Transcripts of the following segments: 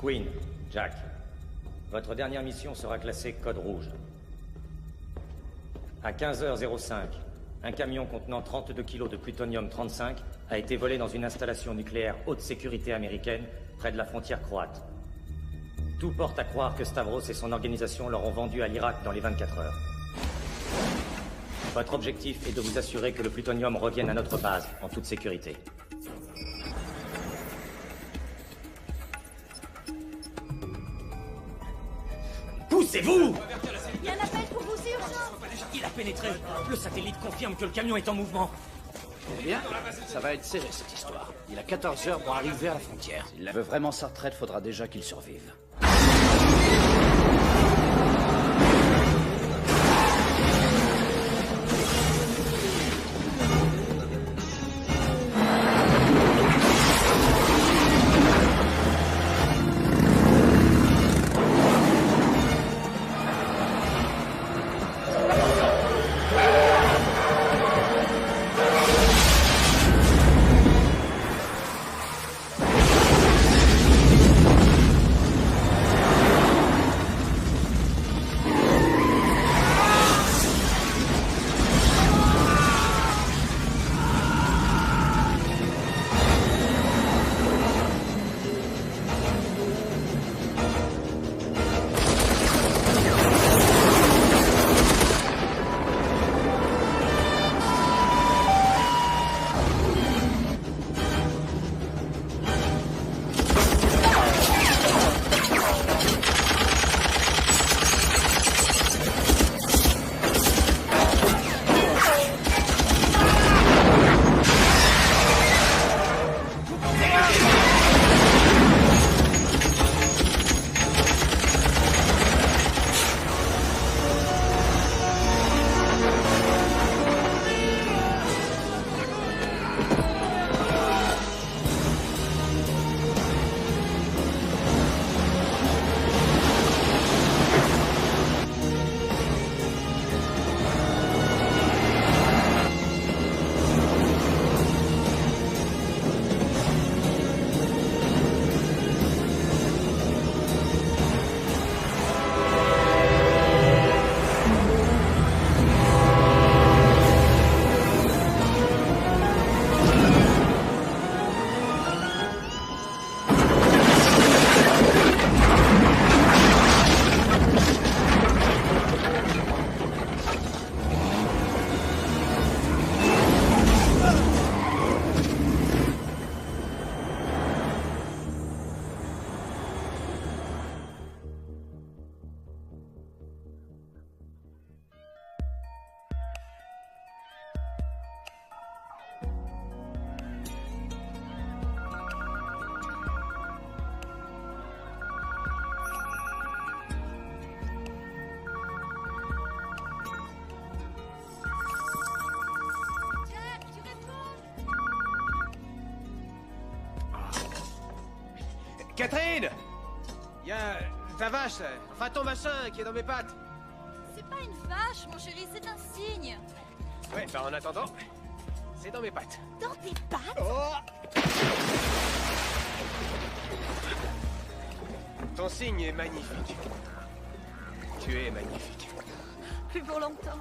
Queen, Jack. Votre dernière mission sera classée code rouge. À 15h05, un camion contenant 32 kilos de plutonium-35 a été volé dans une installation nucléaire haute sécurité américaine près de la frontière croate. Tout porte à croire que Stavros et son organisation l'auront vendu à l'Irak dans les 24 heures. Votre objectif est de vous assurer que le plutonium revienne à notre base, en toute sécurité. Poussez-vous! Il y a un appel pour vous, c'est urgent! Il a pénétré. Le satellite confirme que le camion est en mouvement. Eh bien, ça va être serré cette histoire. Il a 14 heures pour arriver à la frontière. S'il veut vraiment sa retraite, faudra déjà qu'il survive. Catherine! Il y a ta vache, enfin ton machin qui est dans mes pattes. C'est pas une vache, mon chéri, c'est un cygne! Ouais, bah en attendant, c'est dans mes pattes. Dans tes pattes? Oh! Ton signe est magnifique. Tu es magnifique. Plus pour longtemps.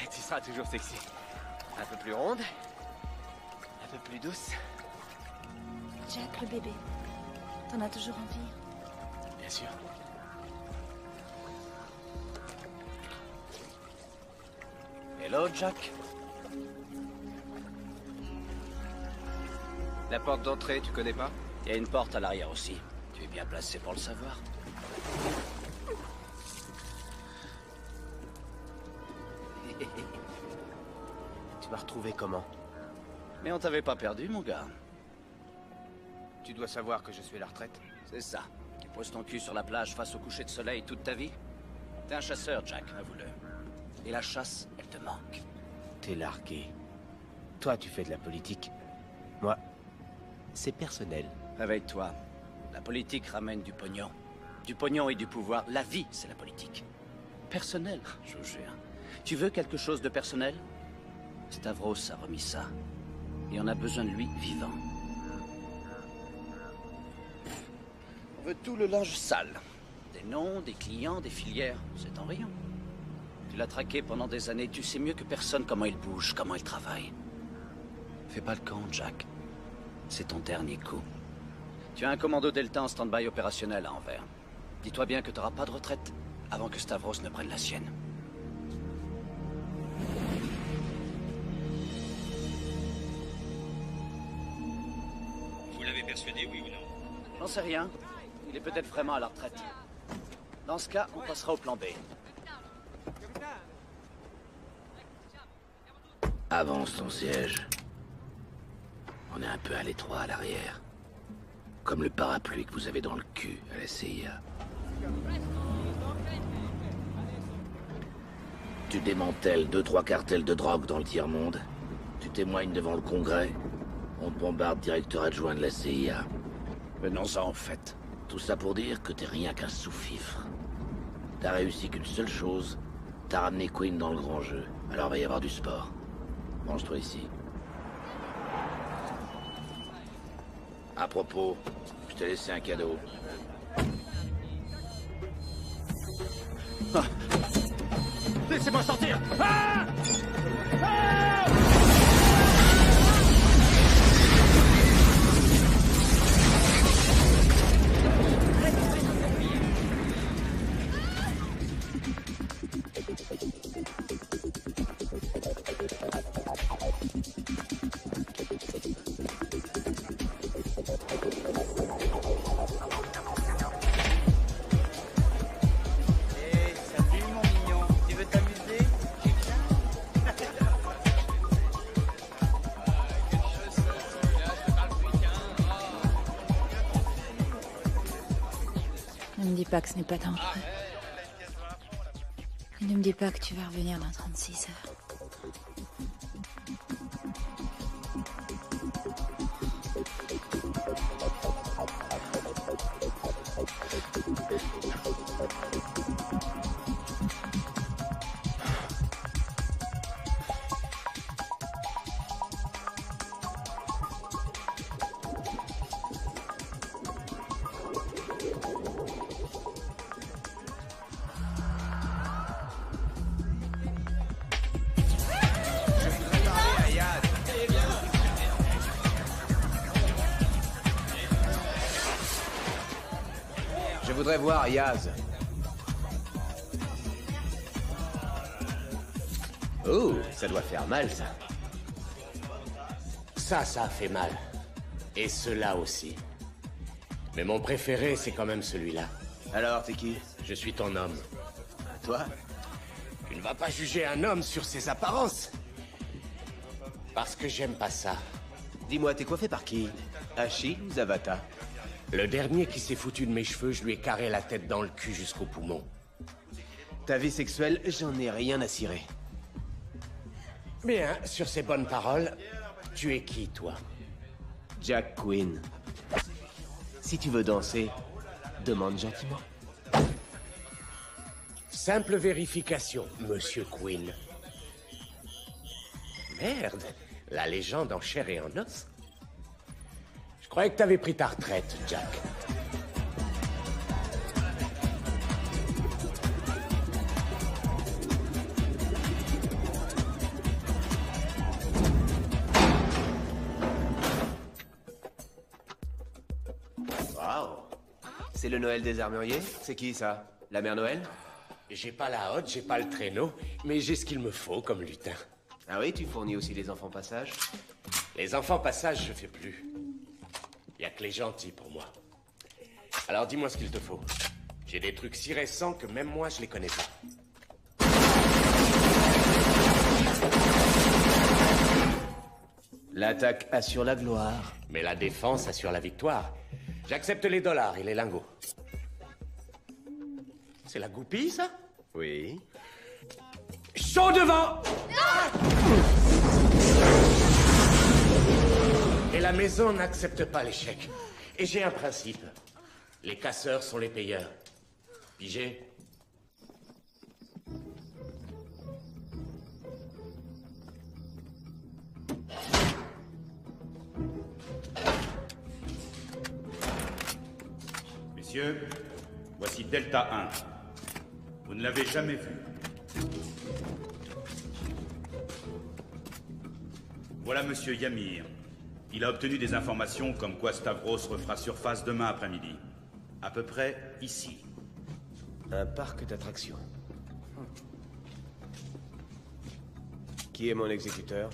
Tu seras toujours sexy. Un peu plus ronde, un peu plus douce. Jack, le bébé. T'en as toujours envie? Bien sûr. Hello, Jack. La porte d'entrée, tu connais pas? Il y a une porte à l'arrière aussi. Tu es bien placé pour le savoir. Tu m'as retrouvé comment? Mais on t'avait pas perdu, mon gars. Tu dois savoir que je suis à la retraite. C'est ça. Tu poses ton cul sur la plage face au coucher de soleil toute ta vie? T'es un chasseur, Jack, avoue-le. Et la chasse, elle te manque. T'es largué. Toi, tu fais de la politique. Moi, c'est personnel. Réveille-toi. La politique ramène du pognon. Du pognon et du pouvoir. La vie, c'est la politique. Personnel, je vous jure. Tu veux quelque chose de personnel? Stavros a remis ça. Et on a besoin de lui vivant. On veut tout le linge sale. Des noms, des clients, des filières. C'est en rien. Tu l'as traqué pendant des années. Tu sais mieux que personne comment il bouge, comment il travaille. Fais pas le camp, Jack. C'est ton dernier coup. Tu as un commando Delta en stand-by opérationnel à Anvers. Dis-toi bien que t'auras pas de retraite avant que Stavros ne prenne la sienne. Vous l'avez persuadé, oui ou non? J'en sais rien. Il est peut-être vraiment à la retraite. Dans ce cas, on passera au plan B. Avance ton siège. On est un peu à l'étroit à l'arrière. Comme le parapluie que vous avez dans le cul à la CIA. Tu démantèles 2-3 cartels de drogue dans le tiers-monde. Tu témoignes devant le Congrès. On te bombarde directeur adjoint de la CIA. Venons-en en fait. Tout ça pour dire que t'es rien qu'un sous-fifre. T'as réussi qu'une seule chose. T'as ramené Queen dans le grand jeu. Alors va y avoir du sport. Range-toi ici. À propos, je t'ai laissé un cadeau. Laissez-moi sortir! Salut mon mignon, tu veux t'amuser? Ne me dis pas que ce n'est pas dangereux. Et ne me dis pas que tu vas revenir dans 36 heures. Je voudrais voir Yaz. Oh, ça doit faire mal, ça. Ça a fait mal. Et cela aussi. Mais mon préféré, c'est quand même celui-là. Alors, t'es qui? Je suis ton homme. Toi? Tu ne vas pas juger un homme sur ses apparences. Parce que j'aime pas ça. Dis-moi, t'es coiffé par qui? Hachi ou Zavata? Le dernier qui s'est foutu de mes cheveux, je lui ai carré la tête dans le cul jusqu'au poumon. Ta vie sexuelle, j'en ai rien à cirer. Bien, sur ces bonnes paroles, tu es qui, toi? Jack Quinn. Si tu veux danser, demande gentiment. Simple vérification, Monsieur Quinn. Merde, la légende en chair et en os. Je croyais que t'avais pris ta retraite, Jack. Waouh! C'est le Noël des armuriers? C'est qui, ça? La mère Noël? J'ai pas la hotte, j'ai pas le traîneau, mais j'ai ce qu'il me faut comme lutin. Ah oui, tu fournis aussi les enfants passage? Les enfants passage, je fais plus. Y a que les gentils pour moi. Alors dis-moi ce qu'il te faut. J'ai des trucs si récents que même moi je les connais pas. L'attaque assure la gloire. Mais la défense assure la victoire. J'accepte les dollars et les lingots. C'est la goupille, ça? Oui. Chaud devant! Et la maison n'accepte pas l'échec. Et j'ai un principe. Les casseurs sont les payeurs. Pigé? Messieurs, voici Delta 1. Vous ne l'avez jamais vu. Voilà Monsieur Yamir. Il a obtenu des informations comme quoi Stavros refera surface demain après-midi. À peu près ici. Un parc d'attractions. Qui est mon exécuteur?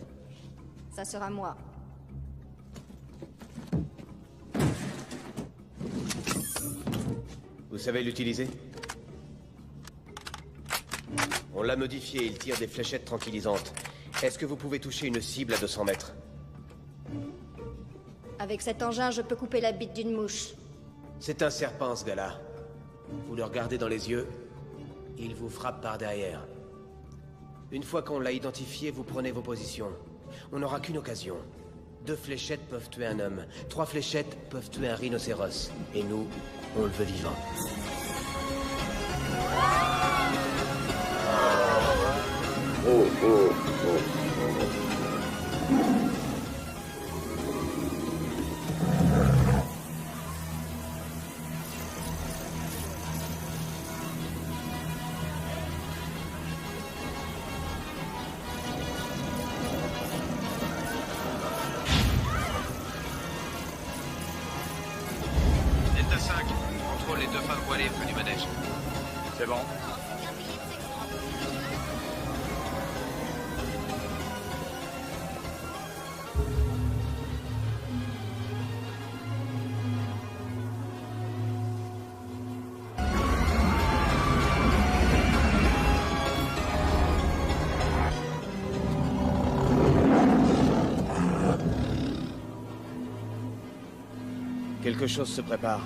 Ça sera moi. Vous savez l'utiliser? On l'a modifié, il tire des fléchettes tranquillisantes. Est-ce que vous pouvez toucher une cible à 200 mètres? Avec cet engin, je peux couper la bite d'une mouche. C'est un serpent, ce gars-là. Vous le regardez dans les yeux, il vous frappe par derrière. Une fois qu'on l'a identifié, vous prenez vos positions. On n'aura qu'une occasion. 2 fléchettes peuvent tuer un homme. 3 fléchettes peuvent tuer un rhinocéros. Et nous, on le veut vivant. Delta 5, contrôle les 2 phares voilées près du manège. C'est bon. Quelque chose se prépare.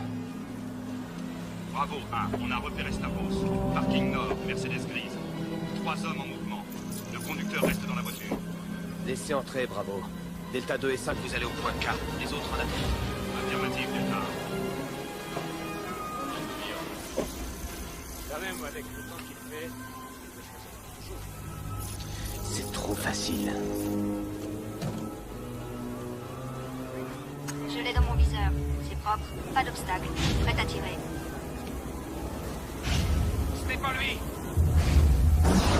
Bravo 1, on a repéré Stavros. Parking nord, Mercedes grise. 3 hommes en mouvement. Le conducteur reste dans la voiture. Laissez entrer, Bravo. Delta 2 et 5, vous allez au point K. Les autres en attendent. Affirmative, Delta 1. Quand même, avec le temps qu'il fait... C'est trop facile. Je l'ai dans mon viseur. C'est propre, pas d'obstacle. Prête à tirer. Ce n'est pas lui.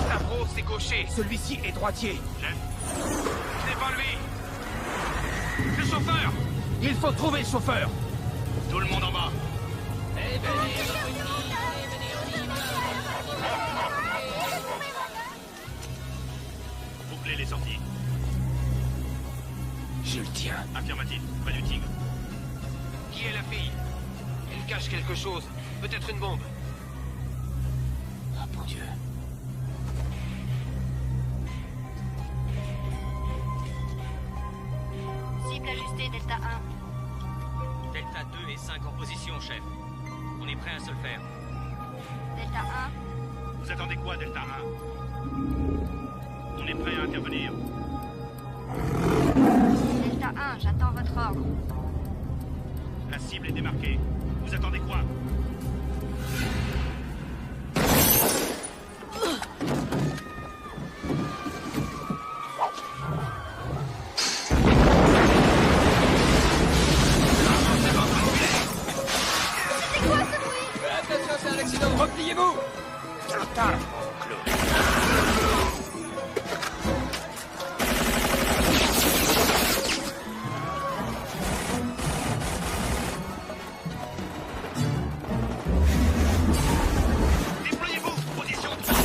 Stavros est gaucher. Celui-ci est droitier. Ce n'est pas lui. Le chauffeur. Il faut trouver le chauffeur. Tout le monde en bas. Bouclez les sorties. Je le tiens. Affirmative, près du tigre. Qui est la fille? Elle cache quelque chose. Peut-être une bombe. Ah, bon Dieu. Cible ajustée, Delta 1. Delta 2 et 5 en position, chef. On est prêt à se le faire. Delta 1. Vous attendez quoi, Delta 1? On est prêt à intervenir. Delta 1, j'attends votre ordre. La cible est démarquée. Vous attendez quoi? Attention, c'est un accident. Repliez-vous. Déployez-vous. Position 3.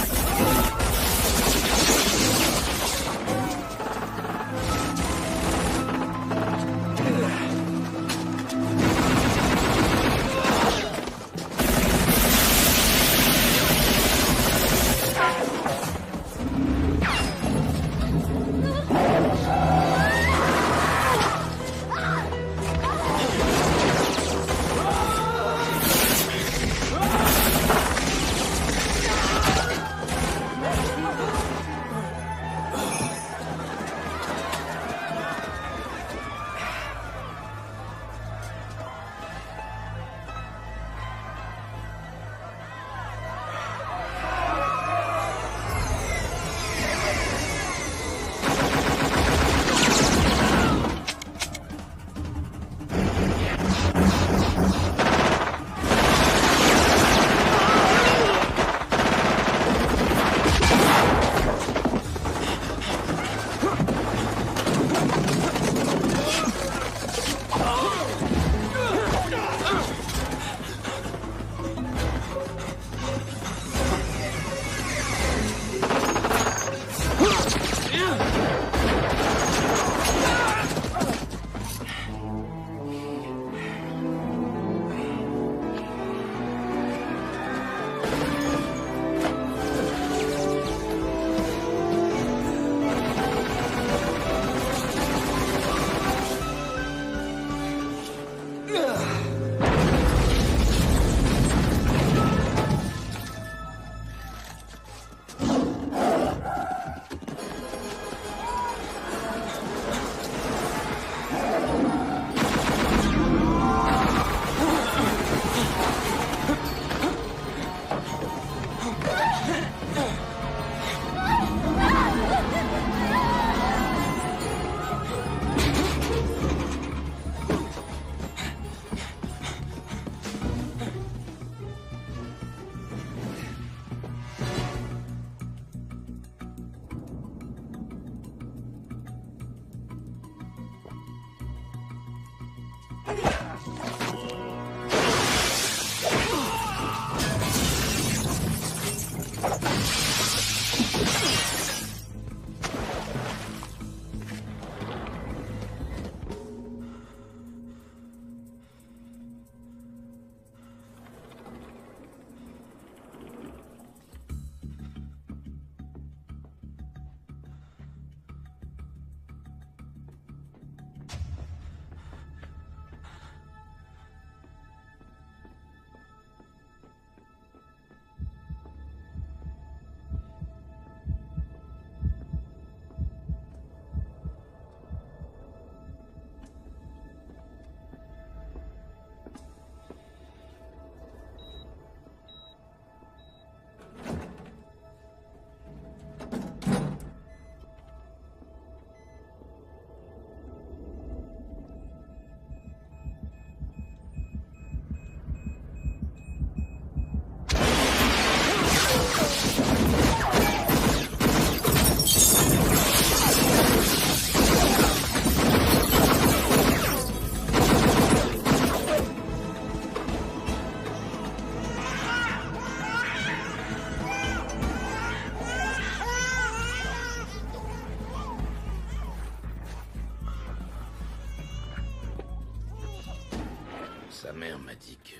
dit que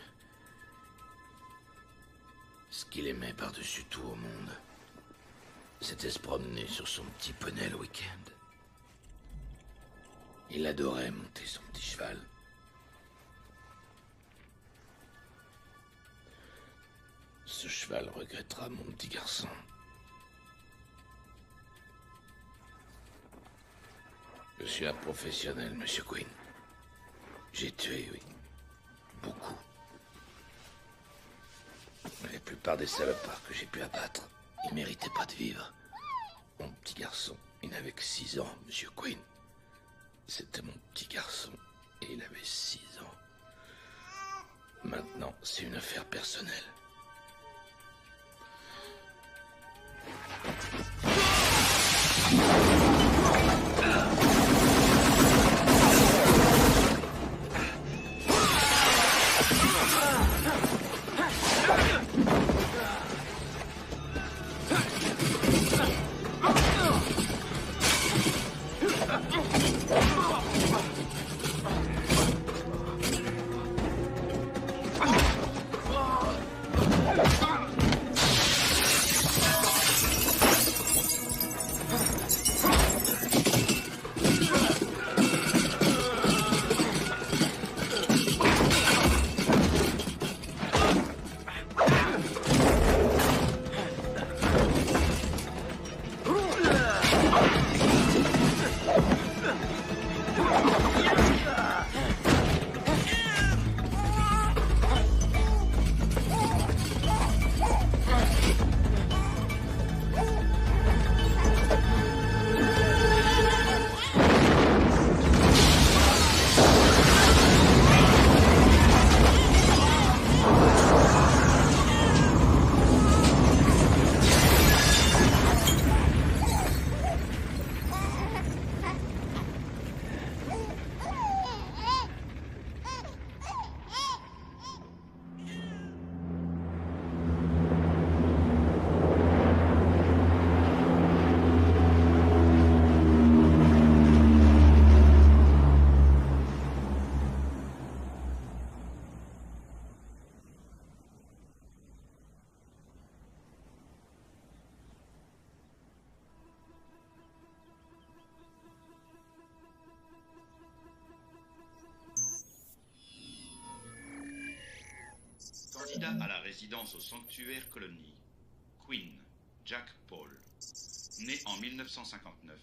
ce qu'il aimait par-dessus tout au monde, c'était se promener sur son petit poney le week-end. Il adorait monter son petit cheval. Ce cheval regrettera mon petit garçon. Je suis un professionnel, Monsieur Quinn. J'ai tué, oui. Beaucoup. Mais la plupart des salopards que j'ai pu abattre, ils méritaient pas de vivre. Mon petit garçon, il n'avait que 6 ans, Monsieur Quinn. C'était mon petit garçon, et il avait 6 ans. Maintenant, c'est une affaire personnelle. Candidat à la résidence au sanctuaire colonie. Quinn, Jack Paul. Né en 1959.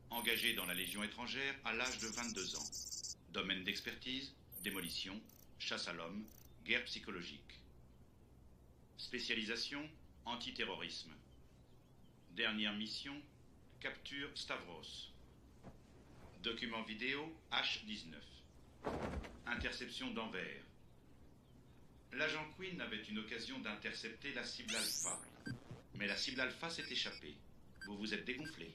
Engagé dans la Légion étrangère à l'âge de 22 ans. Domaine d'expertise, démolition, chasse à l'homme, guerre psychologique. Spécialisation, antiterrorisme. Dernière mission, capture Stavros. Document vidéo H19. Interception d'Anvers. L'agent Quinn avait une occasion d'intercepter la cible Alpha. Mais la cible Alpha s'est échappée. Vous vous êtes dégonflé.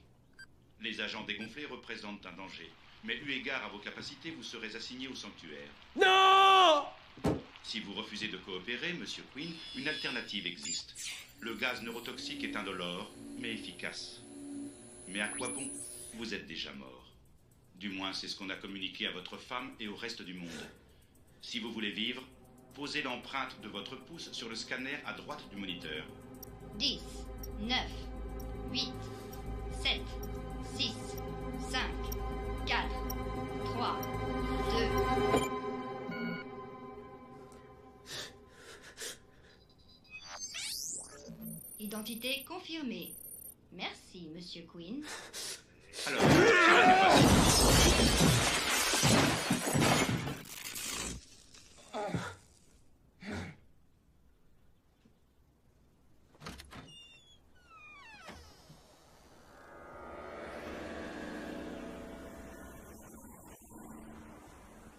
Les agents dégonflés représentent un danger. Mais eu égard à vos capacités, vous serez assigné au sanctuaire. Non! Si vous refusez de coopérer, Monsieur Quinn, une alternative existe. Le gaz neurotoxique est indolore, mais efficace. Mais à quoi bon? Vous êtes déjà mort. Du moins, c'est ce qu'on a communiqué à votre femme et au reste du monde. Si vous voulez vivre, posez l'empreinte de votre pouce sur le scanner à droite du moniteur. 10, 9, 8, 7, 6, 5, 4, 3, 2... Identité confirmée. Merci, Monsieur Quinn. Alors, cela n'est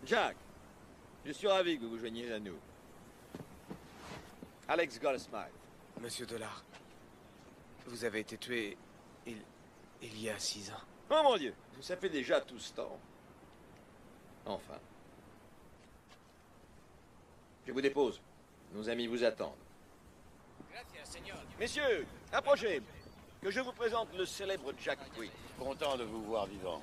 Jack, je suis ravi que vous vous joigniez à nous. Alex Goldsmith. Monsieur Dollard, vous avez été tué il y a 6 ans. Oh mon Dieu, ça fait déjà tout ce temps. Enfin. Je vous dépose. Nos amis vous attendent. Messieurs, approchez. Que je vous présente le célèbre Jack Quinn. Content de vous voir vivant.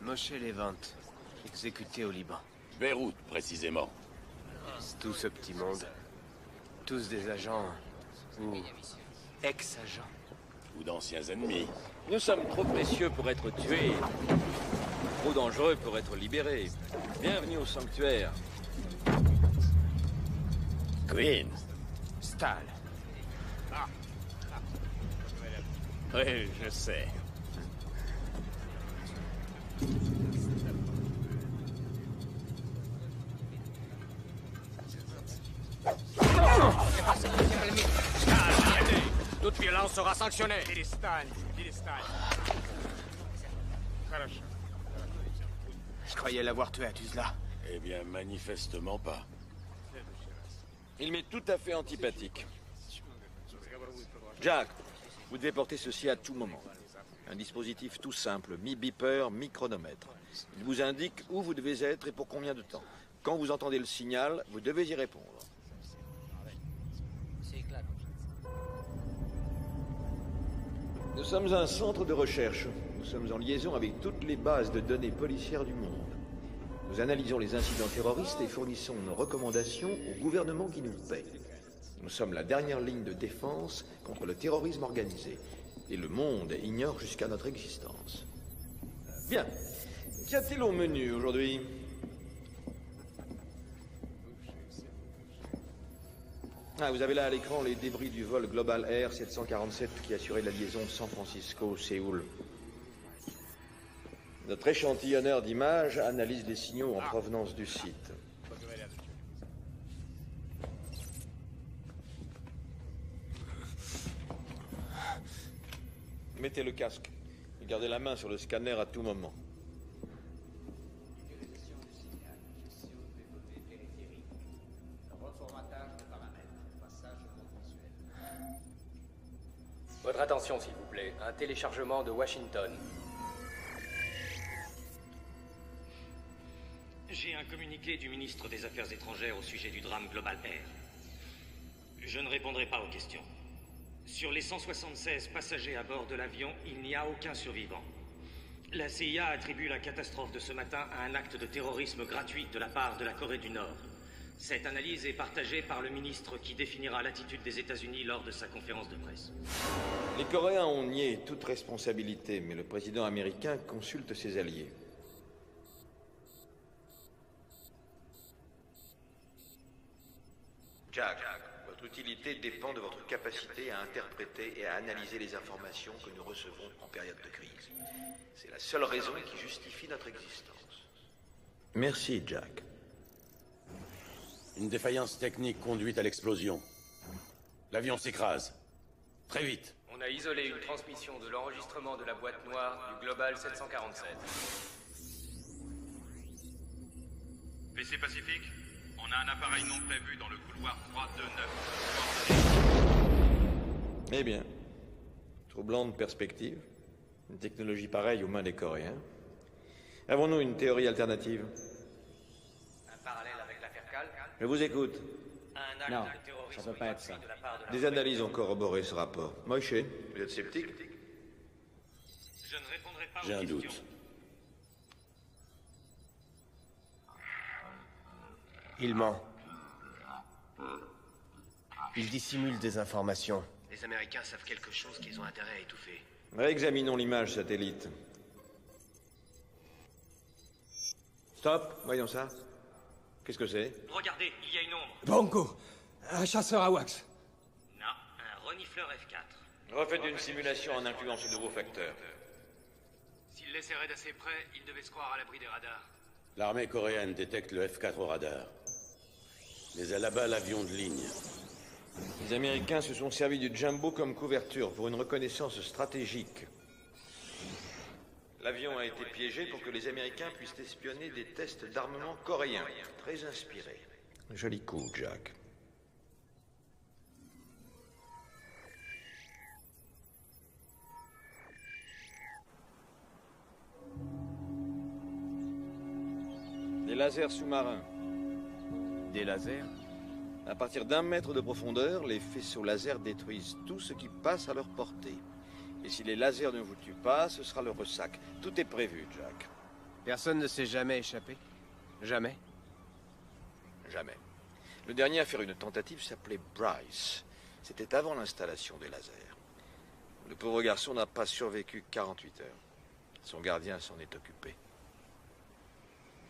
Moshe Levant, exécuté au Liban. Beyrouth, précisément. Tout ce petit monde. Tous des agents... ou ex-agents. Ou d'anciens ennemis. Nous sommes trop précieux pour être tués. Trop dangereux pour être libérés. Bienvenue au sanctuaire. Queen. Stahl. Oui, je sais. Toute violence sera sanctionnée. Je croyais l'avoir tué à Tuzla. Eh bien, manifestement pas. Il m'est tout à fait antipathique. Jack, vous devez porter ceci à tout moment. Un dispositif tout simple, mi-beeper, mi-chronomètre. Il vous indique où vous devez être et pour combien de temps. Quand vous entendez le signal, vous devez y répondre. Nous sommes un centre de recherche. Nous sommes en liaison avec toutes les bases de données policières du monde. Nous analysons les incidents terroristes et fournissons nos recommandations au gouvernement qui nous paie. Nous sommes la dernière ligne de défense contre le terrorisme organisé. Et le monde ignore jusqu'à notre existence. Bien. Qu'y a-t-il au menu aujourd'hui? Ah, vous avez là à l'écran les débris du vol Global Air 747 qui assurait la liaison San Francisco-Séoul. Notre échantillonneur d'images analyse les signaux en provenance du site. Mettez le casque et gardez la main sur le scanner à tout moment. Votre attention, s'il vous plaît. Un téléchargement de Washington. J'ai un communiqué du ministre des Affaires étrangères au sujet du drame Global Air. Je ne répondrai pas aux questions. Sur les 176 passagers à bord de l'avion, il n'y a aucun survivant. La CIA attribue la catastrophe de ce matin à un acte de terrorisme gratuit de la part de la Corée du Nord. Cette analyse est partagée par le ministre qui définira l'attitude des États-Unis lors de sa conférence de presse. Les Coréens ont nié toute responsabilité, mais le président américain consulte ses alliés. Jack, votre utilité dépend de votre capacité à interpréter et à analyser les informations que nous recevons en période de crise. C'est la seule raison qui justifie notre existence. Merci, Jack. Une défaillance technique conduite à l'explosion. L'avion s'écrase. Très vite. On a isolé une transmission de l'enregistrement de la boîte noire du Global 747. PC Pacifique, on a un appareil non prévu dans le couloir 329. Eh bien, troublante perspective. Une technologie pareille aux mains des Coréens. Avons-nous une théorie alternative? Un parallèle avec l'affaire Cal? Je vous écoute. Non, ça peut pas être ça. Des analyses ont corroboré ce rapport. Moïse, vous êtes sceptique? Je ne répondrai pas aux J'ai un questions. doute. Il ment. Il dissimule des informations. Les Américains savent quelque chose qu'ils ont intérêt à étouffer. Réexaminons l'image satellite. Stop, voyons ça. Qu'est-ce que c'est? Regardez, il y a une ombre. Bongo, un chasseur à wax. Non, un renifleur F4. Refaites une simulation en incluant ce nouveau facteur. S'il les serrait d'assez près, il devait se croire à l'abri des radars. L'armée coréenne détecte le F4 au radar. Mais elle abat l'avion de ligne. Les Américains se sont servis du Jumbo comme couverture pour une reconnaissance stratégique. L'avion a été piégé pour que les Américains puissent espionner des tests d'armement coréens. Très inspiré. Joli coup, Jack. Des lasers sous-marins. Des lasers? À partir d'1 mètre de profondeur, les faisceaux laser détruisent tout ce qui passe à leur portée. Et si les lasers ne vous tuent pas, ce sera le ressac. Tout est prévu, Jack. Personne ne s'est jamais échappé? Jamais? Jamais. Le dernier à faire une tentative s'appelait Bryce. C'était avant l'installation des lasers. Le pauvre garçon n'a pas survécu 48 heures. Son gardien s'en est occupé.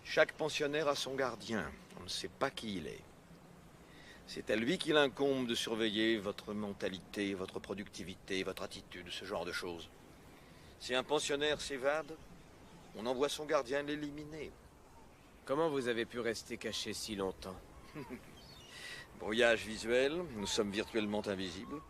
Chaque pensionnaire a son gardien. On ne sait pas qui il est. C'est à lui qu'il incombe de surveiller votre mentalité, votre productivité, votre attitude, ce genre de choses. Si un pensionnaire s'évade, on envoie son gardien l'éliminer. Comment vous avez pu rester caché si longtemps? Brouillage visuel, nous sommes virtuellement invisibles.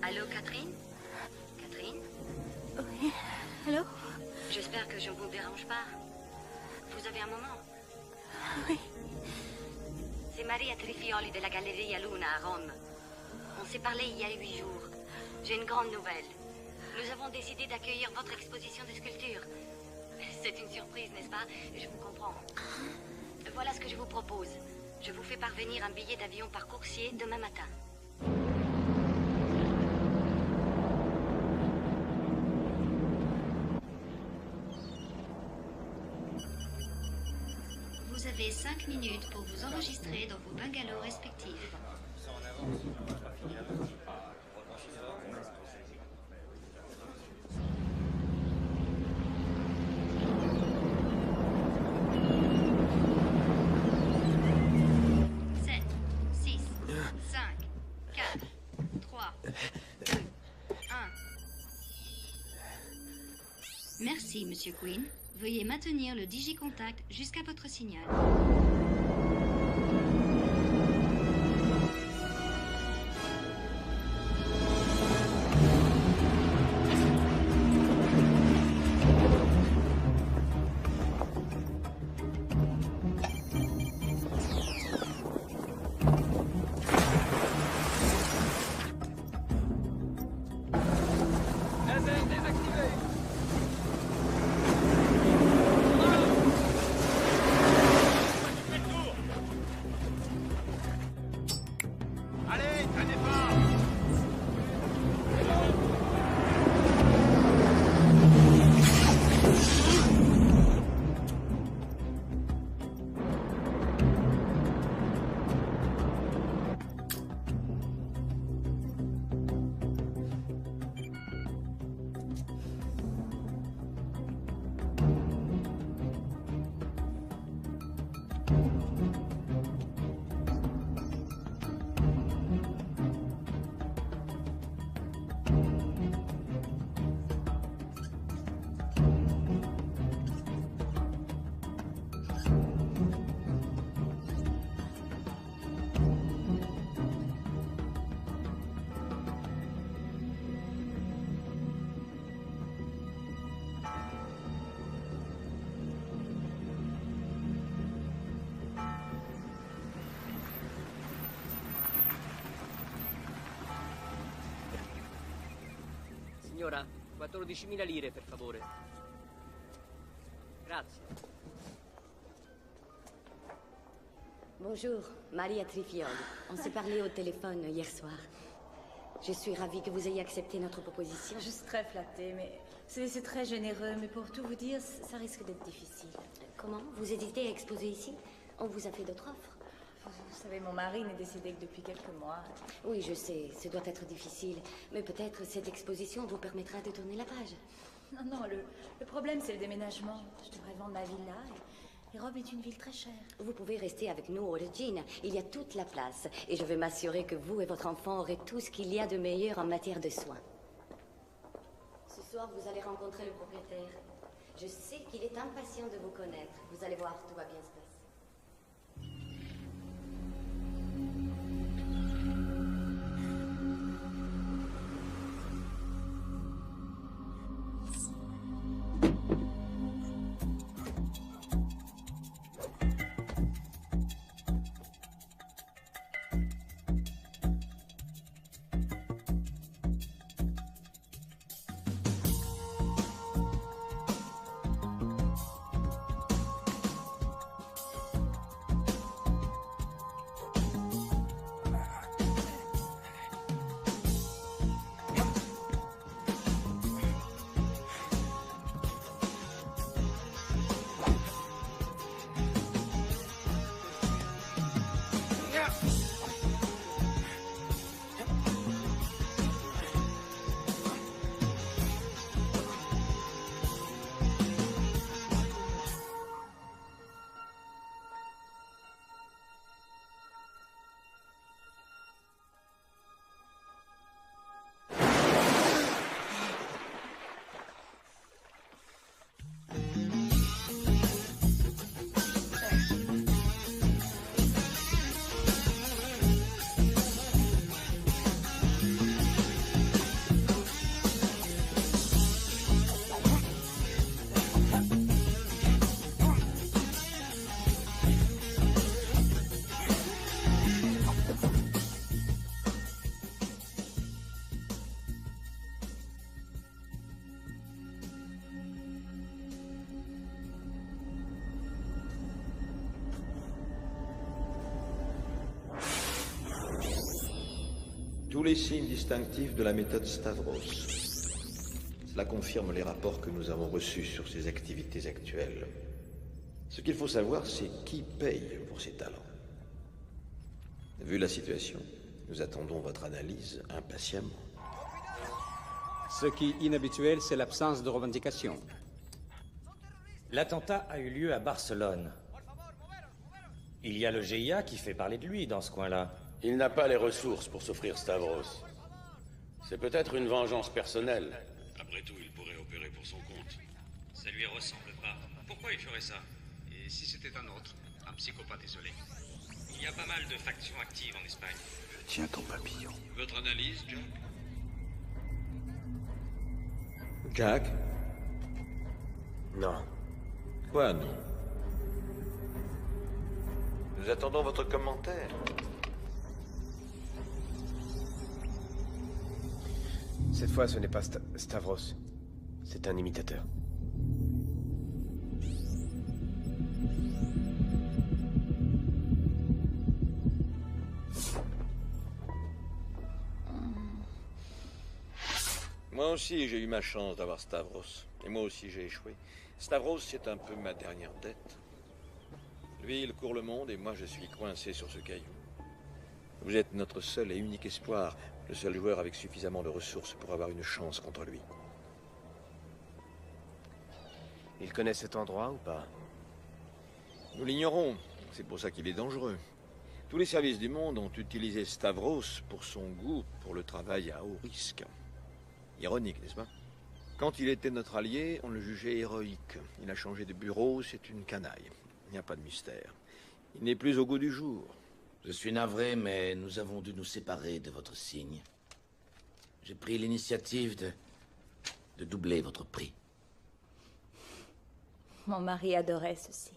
Allô, Catherine? Catherine? Oui, allô? J'espère que je ne vous dérange pas. Vous avez un moment? Oui. C'est Maria Trifioli de la Galleria Luna à Rome. On s'est parlé il y a 8 jours. J'ai une grande nouvelle. Nous avons décidé d'accueillir votre exposition de sculptures. C'est une surprise, n'est-ce pas? Je vous comprends. Voilà ce que je vous propose. Je vous fais parvenir un billet d'avion par coursier demain matin. Vous avez 5 minutes pour vous enregistrer dans vos bungalows respectifs. 7, 6, 5, 4, 3, 2, 1. Merci, Monsieur Quinn. Veuillez maintenir le digicontact jusqu'à votre signal. Laser désactivé. Allez, traînez pas. Signora, 14.000 lire, per favore. Grazie. Bonjour, Maria Trifioli. On s'est parlé au téléphone hier soir. Je suis ravie que vous ayez accepté notre proposition. Je suis très flattée, mais c'est très généreux. Mais pour tout vous dire, ça risque d'être difficile. Comment? Vous hésitez à exposer ici? On vous a fait d'autres offres? Vous savez, mon mari n'est décédé que depuis quelques mois. Oui, je sais, ce doit être difficile. Mais peut-être cette exposition vous permettra de tourner la page. Non, le problème, c'est le déménagement. Je devrais vendre ma villa et Rome est une ville très chère. Vous pouvez rester avec nous au Regina. Il y a toute la place. Et je vais m'assurer que vous et votre enfant aurez tout ce qu'il y a de meilleur en matière de soins. Ce soir, vous allez rencontrer le propriétaire. Je sais qu'il est impatient de vous connaître. Vous allez voir, tout va bien se passer. les signes distinctifs de la méthode Stavros. Cela confirme les rapports que nous avons reçus sur ses activités actuelles. Ce qu'il faut savoir, c'est qui paye pour ses talents. Vu la situation, nous attendons votre analyse impatiemment. Ce qui est inhabituel, c'est l'absence de revendication. L'attentat a eu lieu à Barcelone. Il y a le GIA qui fait parler de lui dans ce coin-là. Il n'a pas les ressources pour s'offrir Stavros. C'est peut-être une vengeance personnelle. Après tout, il pourrait opérer pour son compte. Ça lui ressemble pas. Pourquoi il ferait ça? Et si c'était un autre? Un psychopathe isolé? Il y a pas mal de factions actives en Espagne. Je tiens ton papillon. Votre analyse, Jack? Jack? Non. Quoi, non? Nous attendons votre commentaire. Cette fois, ce n'est pas Stavros. C'est un imitateur. Moi aussi, j'ai eu ma chance d'avoir Stavros. Et moi aussi, j'ai échoué. Stavros, c'est un peu ma dernière dette. Lui, il court le monde et moi, je suis coincé sur ce caillou. Vous êtes notre seul et unique espoir, le seul joueur avec suffisamment de ressources pour avoir une chance contre lui. Il connaît cet endroit ou pas? Nous l'ignorons. C'est pour ça qu'il est dangereux. Tous les services du monde ont utilisé Stavros pour son goût pour le travail à haut risque. Ironique, n'est-ce pas? Quand il était notre allié, on le jugeait héroïque. Il a changé de bureau, c'est une canaille. Il n'y a pas de mystère. Il n'est plus au goût du jour. Je suis navré, mais nous avons dû nous séparer de votre signe. J'ai pris l'initiative de doubler votre prix. Mon mari adorait ce signe.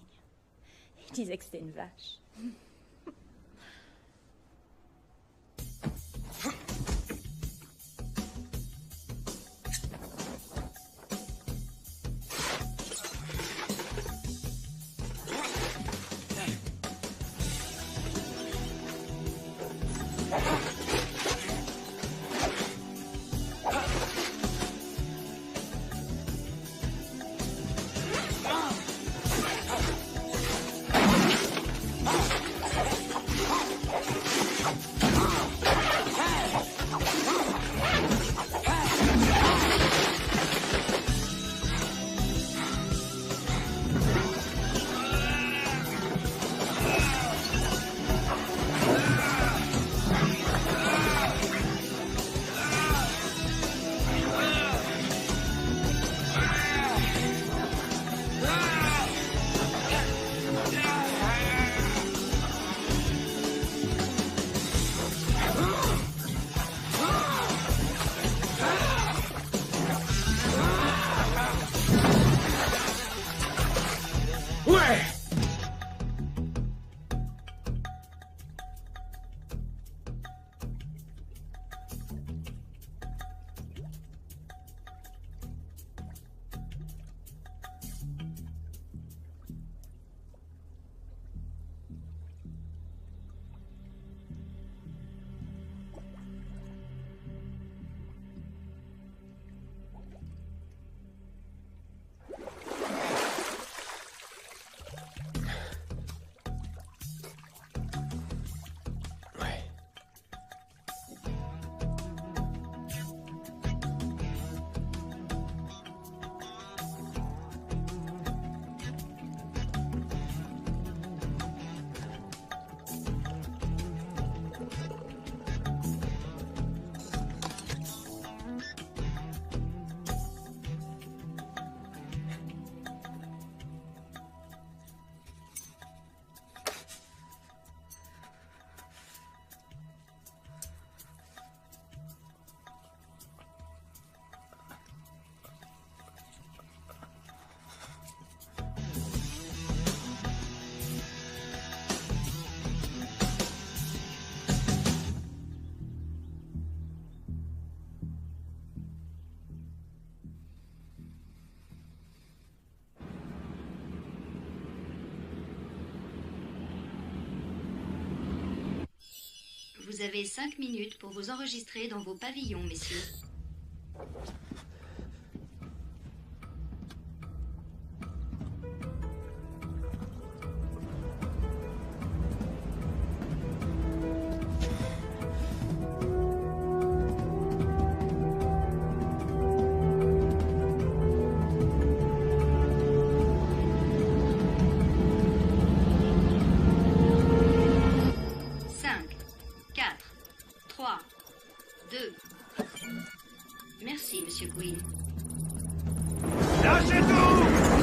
Il disait que c'était une vache. Vous avez 5 minutes pour vous enregistrer dans vos pavillons, messieurs. Merci, Monsieur Quinn. Lâchez tout!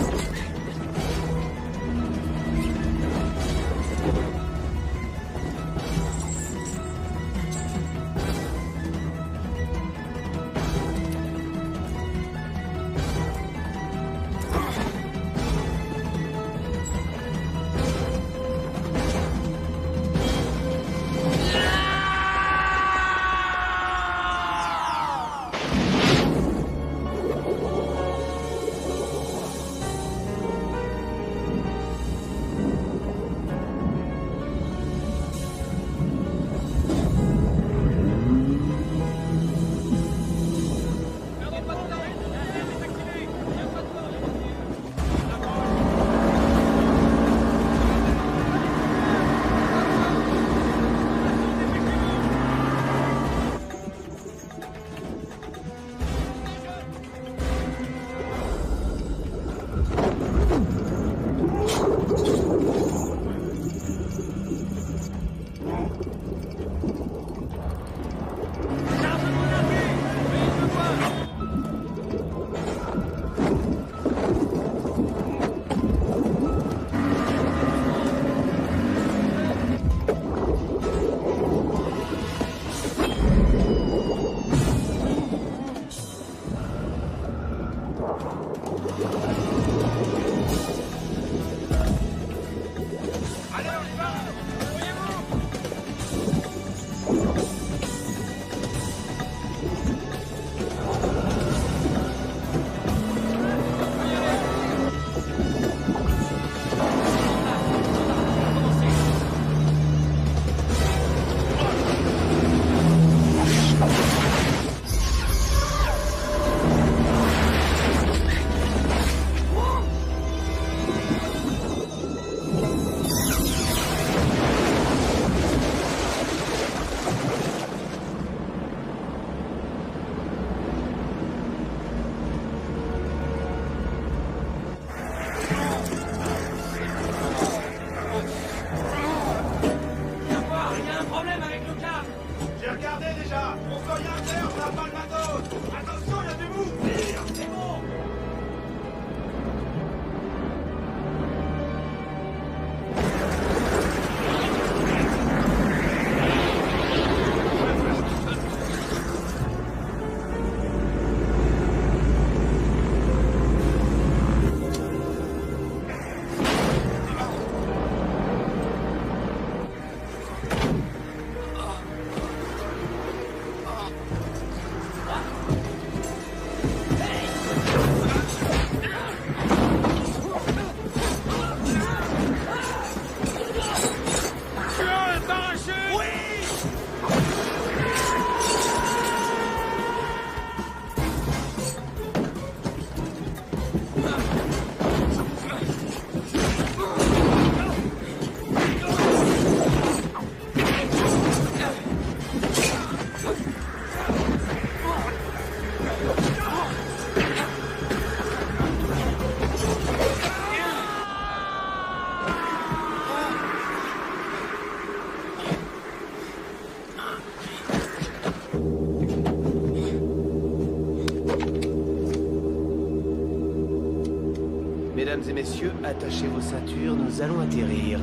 Mesdames et messieurs, attachez vos ceintures, nous allons atterrir.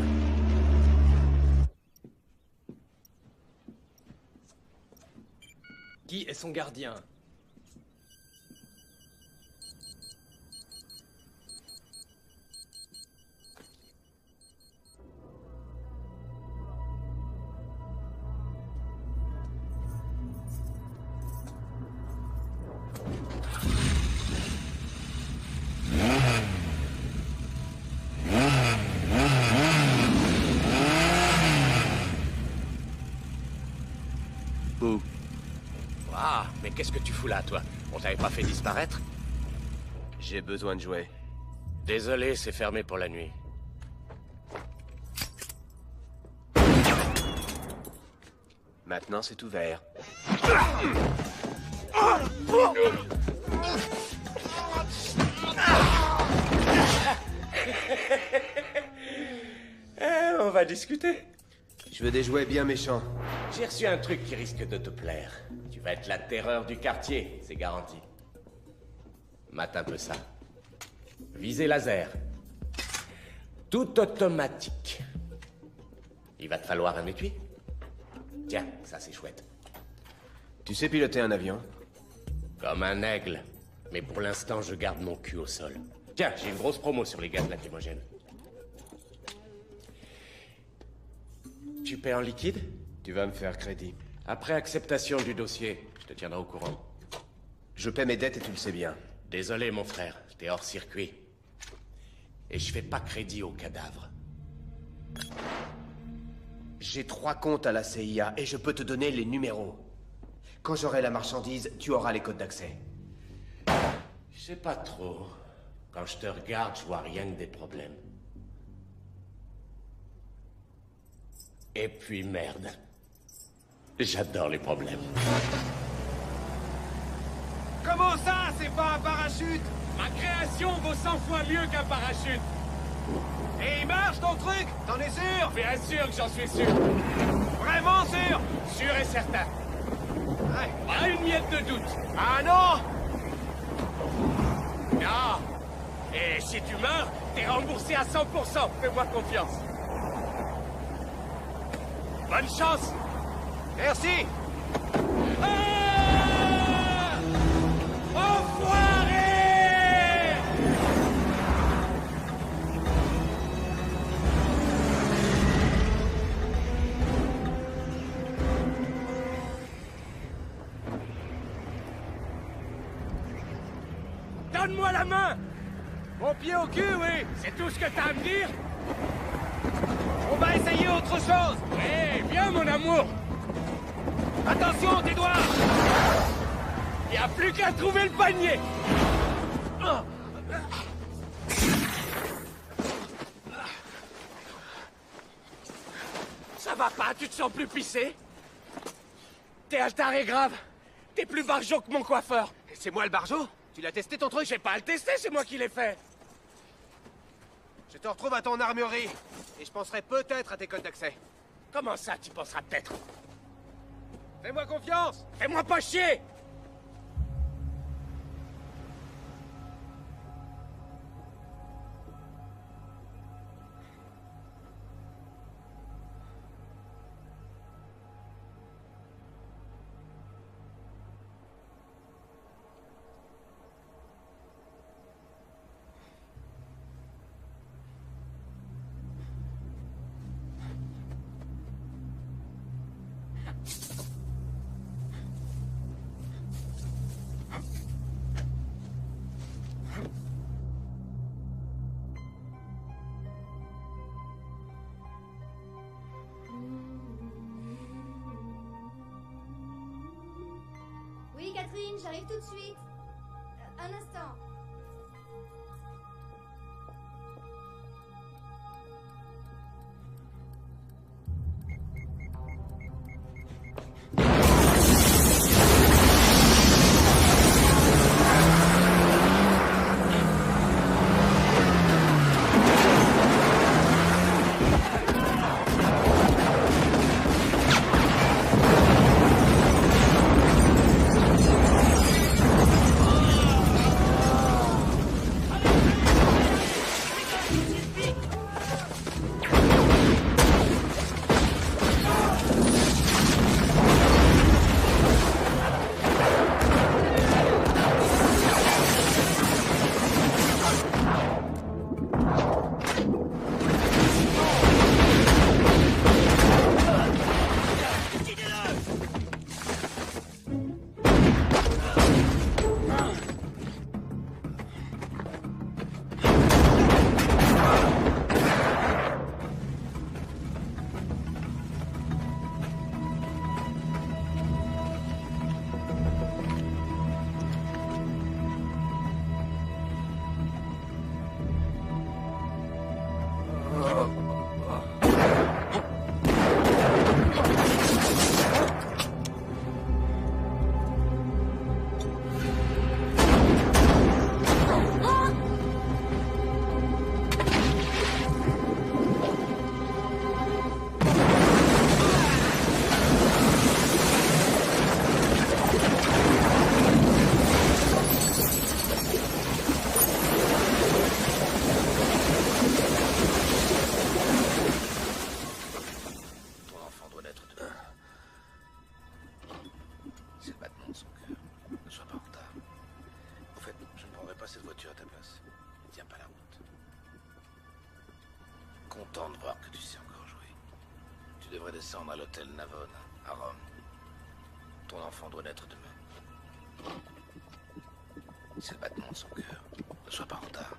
Qui est son gardien? qu'est-ce que tu fous là, toi? On t'avait pas fait disparaître? J'ai besoin de jouets. Désolé, c'est fermé pour la nuit. Maintenant, c'est ouvert. On va discuter. Je veux des jouets bien méchants. J'ai reçu un truc qui risque de te plaire. Tu vas être la terreur du quartier, c'est garanti. Mate un peu ça. Visée laser. Tout automatique. Il va te falloir un étui. Tiens, ça c'est chouette. Tu sais piloter un avion? Comme un aigle. Mais pour l'instant, je garde mon cul au sol. Tiens, j'ai une grosse promo sur les gaz lacrymogènes. Tu paies en liquide? Tu vas me faire crédit. Après acceptation du dossier, je te tiendrai au courant. Je paie mes dettes et tu le sais bien. Désolé, mon frère, t'es hors circuit. Et je fais pas crédit aux cadavres. J'ai 3 comptes à la CIA et je peux te donner les numéros. Quand j'aurai la marchandise, tu auras les codes d'accès. Je sais pas trop. Quand je te regarde, je vois rien que des problèmes. Et puis merde. J'adore les problèmes. Comment ça, c'est pas un parachute? Ma création vaut 100 fois mieux qu'un parachute. Et il marche ton truc? T'en es sûr? Bien sûr que j'en suis sûr. Vraiment sûr? Sûr et certain. Ouais. Pas une miette de doute. Ah non! Non. Et si tu meurs, t'es remboursé à 100%. Fais-moi confiance. Bonne chance. Merci! Ah! Enfoiré! Donne-moi la main! Mon pied au cul, oui! C'est tout ce que t'as à me dire? On va essayer autre chose! Eh, viens, mon amour! Attention, tes doigts! Il n'y a plus qu'à trouver le panier! Ça va pas? Tu te sens plus pissé? T'es un taré grave. T'es plus barjot que mon coiffeur. C'est moi le barjot? Tu l'as testé ton truc? J'ai pas à le tester, c'est moi qui l'ai fait. Je te retrouve à ton armurerie. Et je penserai peut-être à tes codes d'accès. Comment ça, tu penseras peut-être? Fais-moi confiance! Fais-moi pas chier! Oui, Catherine, j'arrive tout de suite. Un instant. Content de voir que tu sais encore jouer. Tu devrais descendre à l'hôtel Navon, à Rome. Ton enfant doit naître demain. C'est le battement de son cœur. Ne sois pas en retard.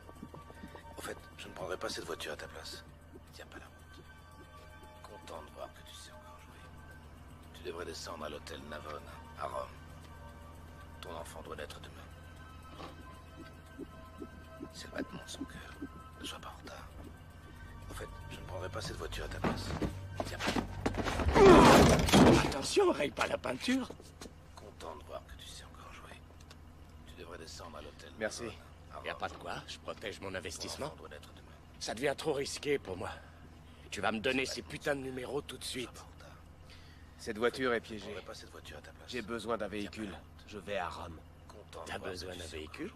Au fait, je ne prendrai pas cette voiture à ta place. Tiens pas la route. Content de voir que tu sais encore jouer. Tu devrais descendre à l'hôtel Navon, à Rome. Ton enfant doit naître demain. C'est le battement de son cœur. Ne sois pas en retard. Au fait, je ne prendrai pas cette voiture à ta place. Tiens pas. Attention, raye pas la peinture. Content de voir que tu sais encore jouer. Tu devrais descendre à l'hôtel. Merci. Y a pas de quoi, je protège mon investissement. Ça devient trop risqué pour moi. Tu vas me donner ces putains de numéros tout de suite. Cette voiture est piégée. Je ne prendrai pas cette voiture à ta place. J'ai besoin d'un véhicule. Je vais à Rome. T'as besoin d'un véhicule?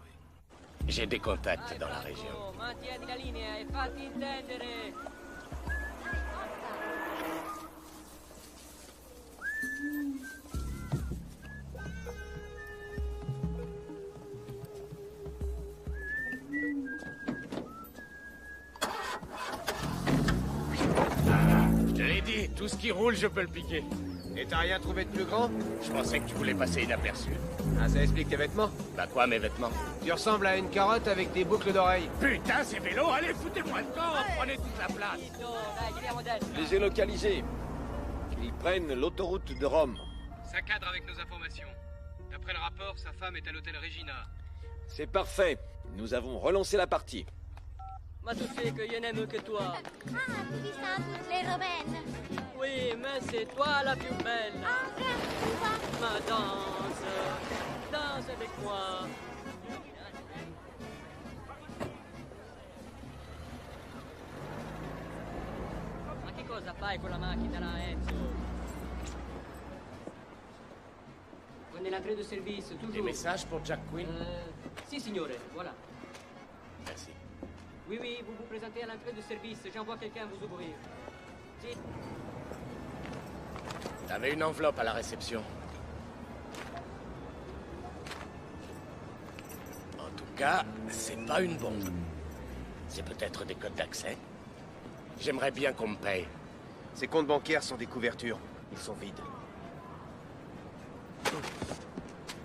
J'ai des contacts dans la région. Mantieni la linea e fatti intendere. Je te l'ai dit, tout ce qui roule, je peux le piquer. Et t'as rien trouvé de plus grand? Je pensais que tu voulais passer inaperçu. Ah, ça explique tes vêtements? Bah quoi, mes vêtements? Tu ressembles à une carotte avec des boucles d'oreilles. Putain, ces vélos, allez, foutez-moi le camp, prenez toute la place. Je les ai localisés. Ils prennent l'autoroute de Rome. Ça cadre avec nos informations. D'après le rapport, sa femme est à l'hôtel Regina. C'est parfait. Nous avons relancé la partie. Ma tu sais que je n'aime que toi. Ah, tu dis ça à toutes les romaines. Oui, mais c'est toi la plus belle. Ma danse. Danse avec moi. Ma che cosa fai con la macchina là, Enzo? Prenez l'entrée de service, toujours. Des messages pour Jack Quinn? Si, signore, voilà. Merci. Oui, oui, vous vous présentez à l'entrée de service. J'envoie quelqu'un vous ouvrir. Si. T'avais une enveloppe à la réception. En tout cas, c'est pas une bombe. C'est peut-être des codes d'accès. J'aimerais bien qu'on me paye. Ces comptes bancaires sont des couvertures. Ils sont vides.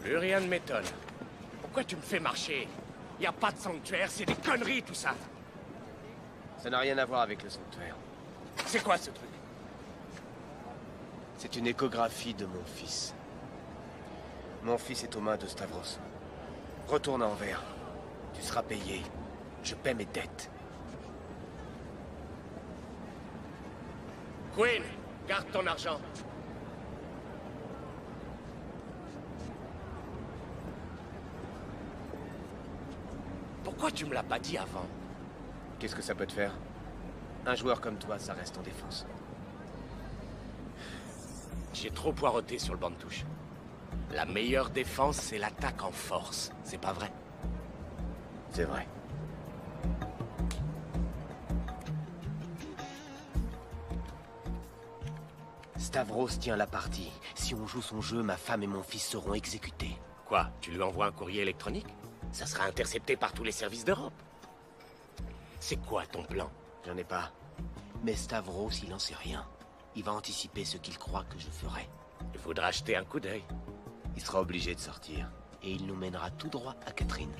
Plus rien ne m'étonne. Pourquoi tu me fais marcher? Y a pas de sanctuaire, c'est des conneries tout ça. Ça n'a rien à voir avec le sanctuaire. C'est quoi ce truc? C'est une échographie de mon fils. Mon fils est aux mains de Stavros. Retourne à Anvers. Tu seras payé. Je paie mes dettes. Quinn, garde ton argent. Pourquoi tu me l'as pas dit avant? Qu'est-ce que ça peut te faire? Un joueur comme toi, ça reste en défense. J'ai trop poireauté sur le banc de touche. La meilleure défense, c'est l'attaque en force. C'est pas vrai? C'est vrai. Stavros tient la partie. Si on joue son jeu, ma femme et mon fils seront exécutés. Quoi? Tu lui envoies un courrier électronique? Ça sera intercepté par tous les services d'Europe. C'est quoi ton plan? J'en ai pas. Mais Stavros, il n'en sait rien. Il va anticiper ce qu'il croit que je ferai. Il faudra jeter un coup d'œil. Il sera obligé de sortir. Et il nous mènera tout droit à Catherine.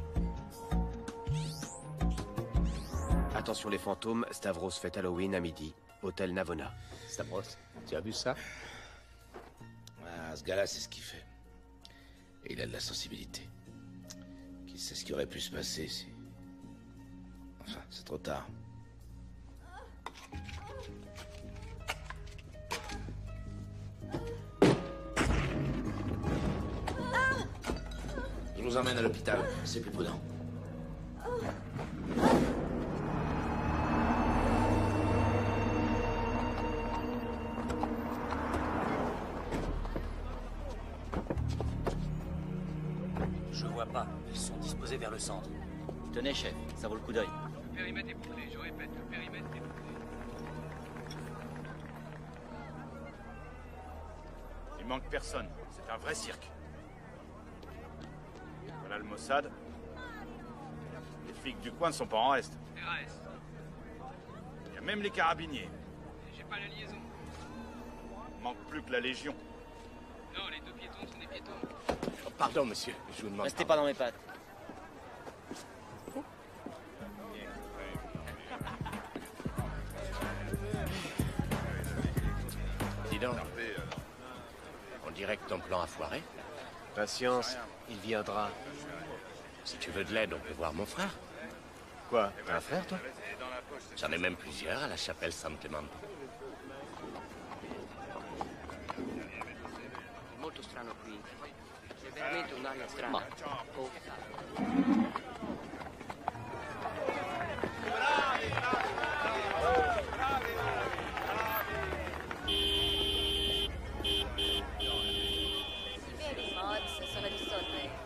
Attention les fantômes, Stavros fête Halloween à midi. Hôtel Navona. Stavros, tu as vu ça? Ah, ce gars-là, c'est ce qu'il fait. Et il a de la sensibilité. Qui sait ce qui aurait pu se passer si... Enfin, c'est trop tard. Je vous emmène à l'hôpital, c'est plus prudent. Je vois pas. Ils sont disposés vers le centre. Tenez, chef, ça vaut le coup d'œil. Le périmètre est bouclé, je répète, le périmètre est bouclé. Il manque personne. C'est un vrai cirque. Voilà le Mossad. Les flics du coin ne sont pas en reste. RAS. Il y a même les carabiniers. J'ai pas la liaison. Manque plus que la Légion. Non, les deux piétons sont des piétons. Oh, pardon, monsieur, je vous demande. Restez pas dans mes pattes. Dis donc, on dirait que ton plan a foiré. Patience, il viendra. Si tu veux de l'aide, on peut voir mon frère. Quoi, t'as un frère, toi? J'en ai même plusieurs à la chapelle San Clemente. Molto strano qui. C'è veramente un'aria strana. Oh. Vedi, Mods, sono di sotto.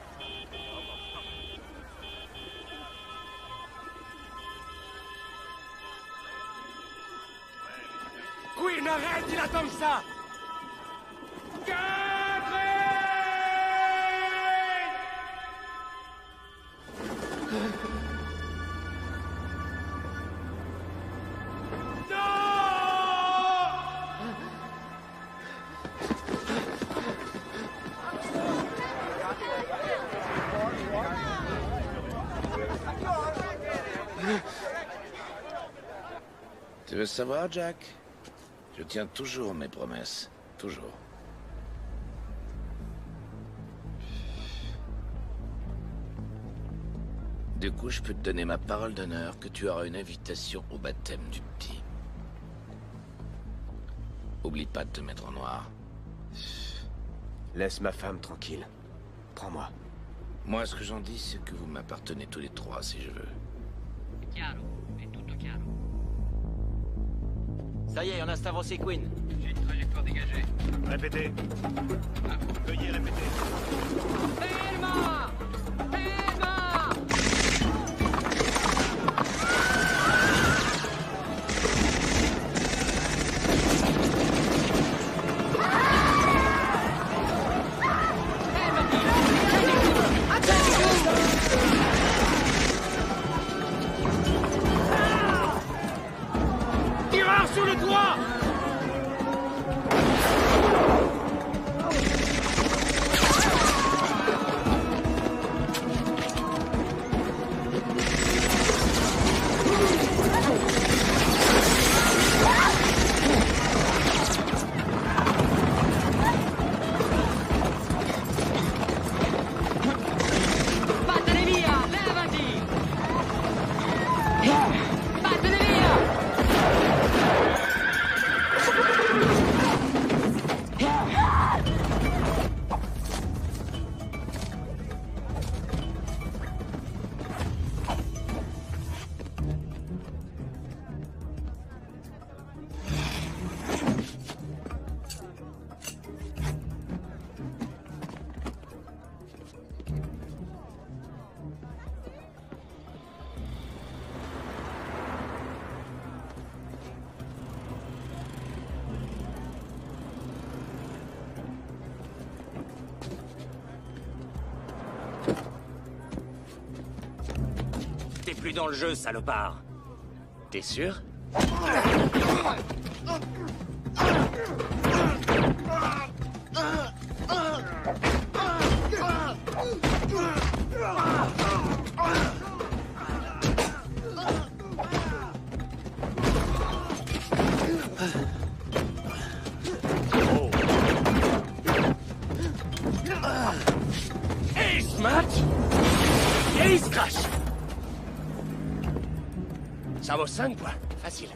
Queen, arrête, il attend que ça! Tu veux savoir, Jack? Je tiens toujours mes promesses. Toujours. Du coup, je peux te donner ma parole d'honneur que tu auras une invitation au baptême du petit. Oublie pas de te mettre en noir. Laisse ma femme tranquille. Prends-moi. Moi, ce que j'en dis, c'est que vous m'appartenez tous les trois, si je veux. Chiaro, è tutto chiaro. Ça y est, on a Stavros et Queen. J'ai une trajectoire dégagée. Répétez. Veuillez répéter. Ferma! Ferma! Tireur sur le toit! Vattene via! Levati! Vattene via! T'es plus dans le jeu, salopard. T'es sûr? Hey, Smash! Et il se crache! Ça vaut 5 points. Facile.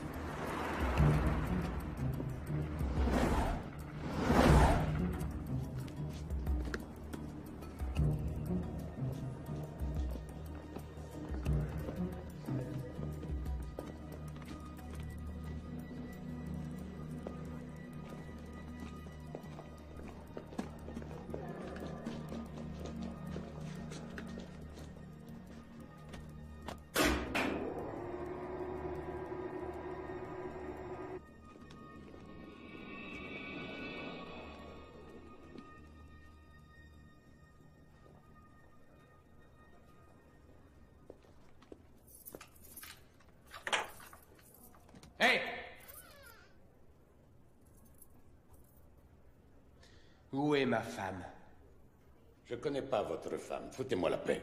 Hé! Où est ma femme? Je connais pas votre femme. Foutez-moi la paix.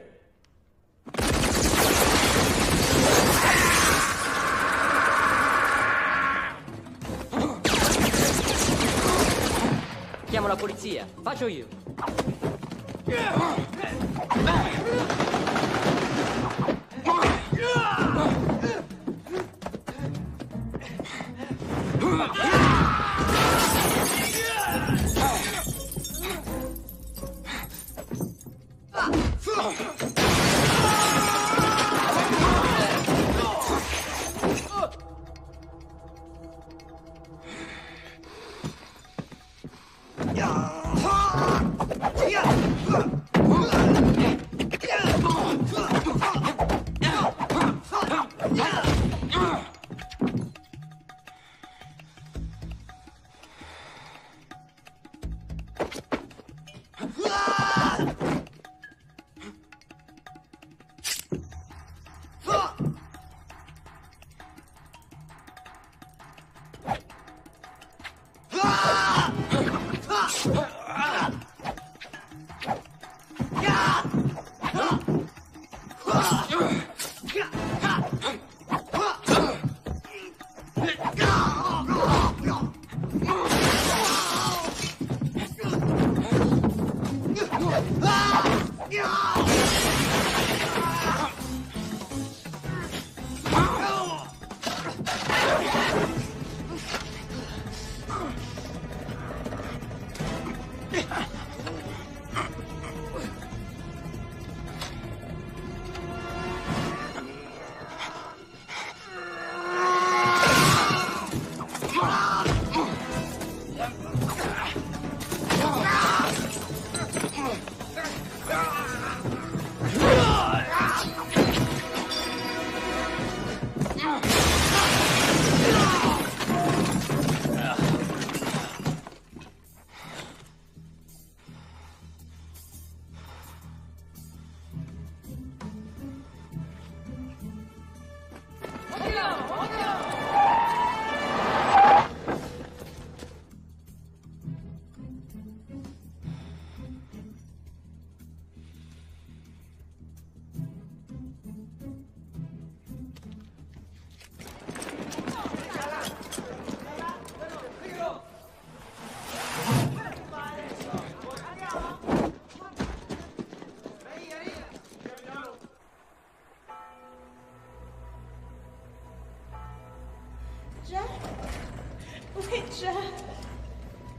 Chiamo la polizia. Faccio io.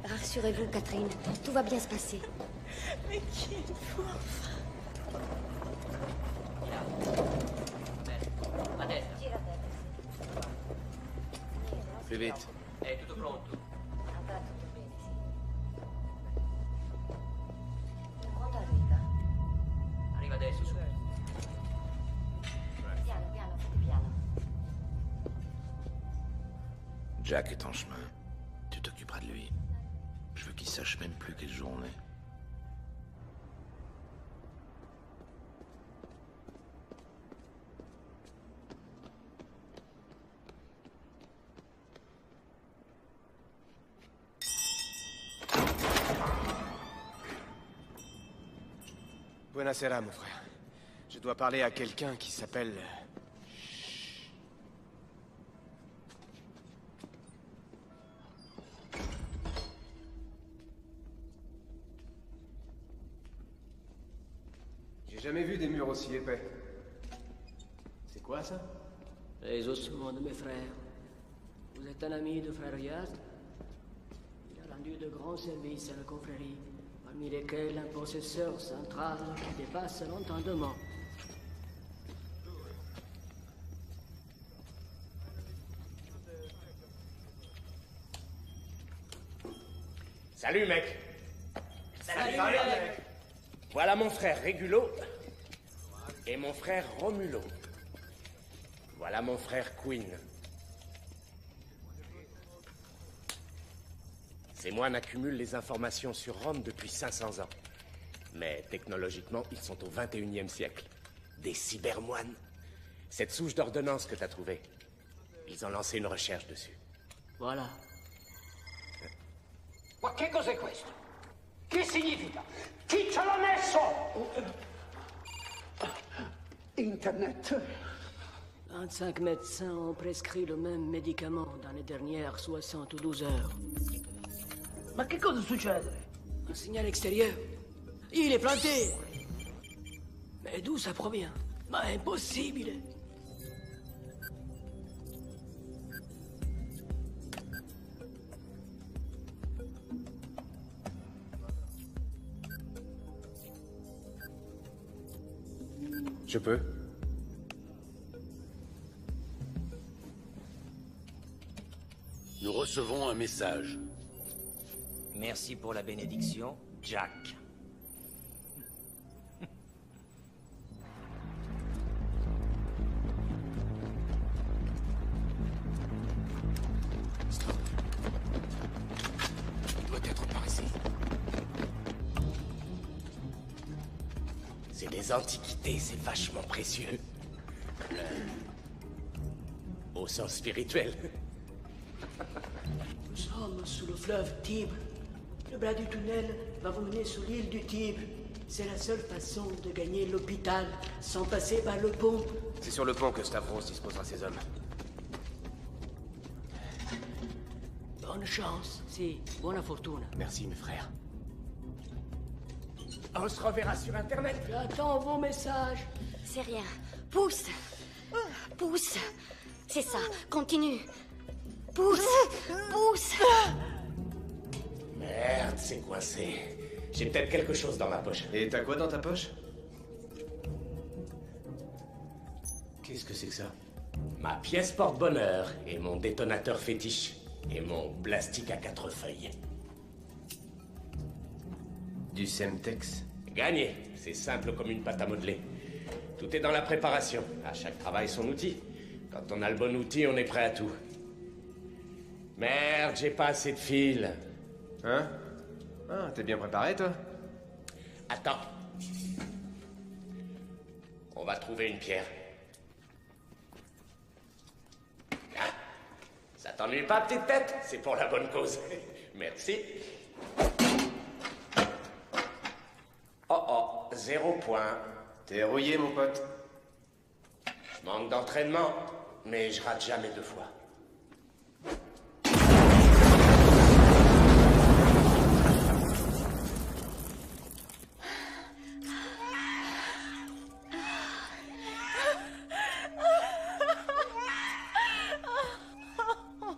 Rassurez-vous, Catherine, tout va bien se passer. Mais qui êtes-vous enfin? Plus vite. È tutto pronto. Quando arriva? Arriva adesso, su. Piano, piano, fate piano. Jack est en chemin. Tu t'occuperas de lui. Je veux qu'il sache même plus quelle jour on est. Buonasera, mon frère. Je dois parler à quelqu'un qui s'appelle... J'ai jamais vu des murs aussi épais. C'est quoi ça? Les ossements de mes frères. Vous êtes un ami de frère Yazd? Il a rendu de grands services à la confrérie, parmi lesquels un possesseur central qui dépasse l'entendement. Salut, mec. Salut, mec. Voilà mon frère Régulo et mon frère Romulo. Voilà mon frère Quinn. Ces moines accumulent les informations sur Rome depuis 500 ans. Mais technologiquement, ils sont au 21e siècle. Des cybermoines. Cette souche d'ordonnance que t'as trouvée. Ils Ils ont lancé une recherche dessus. Voilà. Ma che cos'è questo? Che significa? Chi ce l'ha messo? Internet. 25 médecins ont prescrit le même médicament dans les dernières 72 heures. Ma che cosa succede? Un signal extérieur. Il est planté. Mais d'où ça provient? Ma impossible. Je peux? Nous recevons un message. Merci pour la bénédiction, Jack. Il doit être par ici. C'est des antiquités, c'est vachement précieux. Au sens spirituel. Nous sommes sous le fleuve Tibre. Le bras du tunnel va vous mener sur l'île du Tibre. C'est la seule façon de gagner l'hôpital sans passer par le pont. C'est sur le pont que Stavros disposera ses hommes. Bonne chance. Si, buona fortuna. Merci, mes frères. On se reverra sur Internet. J'attends vos messages. C'est rien. Pousse. Pousse. C'est ça. Continue. Pousse. Pousse. Merde, c'est coincé. J'ai peut-être quelque chose dans ma poche. Et t'as quoi dans ta poche? Qu'est-ce que c'est que ça? Ma pièce porte-bonheur et mon détonateur fétiche. Et mon plastique à 4 feuilles. Du Semtex? Gagné. C'est simple comme une pâte à modeler. Tout est dans la préparation. À chaque travail, son outil. Quand on a le bon outil, on est prêt à tout. Merde, j'ai pas assez de fil. Hein? Ah, t'es bien préparé, toi? Attends. On va trouver une pierre. Hein? Ça t'ennuie pas, petite tête? C'est pour la bonne cause. Merci. Oh, 0 point. T'es rouillé, mon pote. Je manque d'entraînement, mais je rate jamais 2 fois.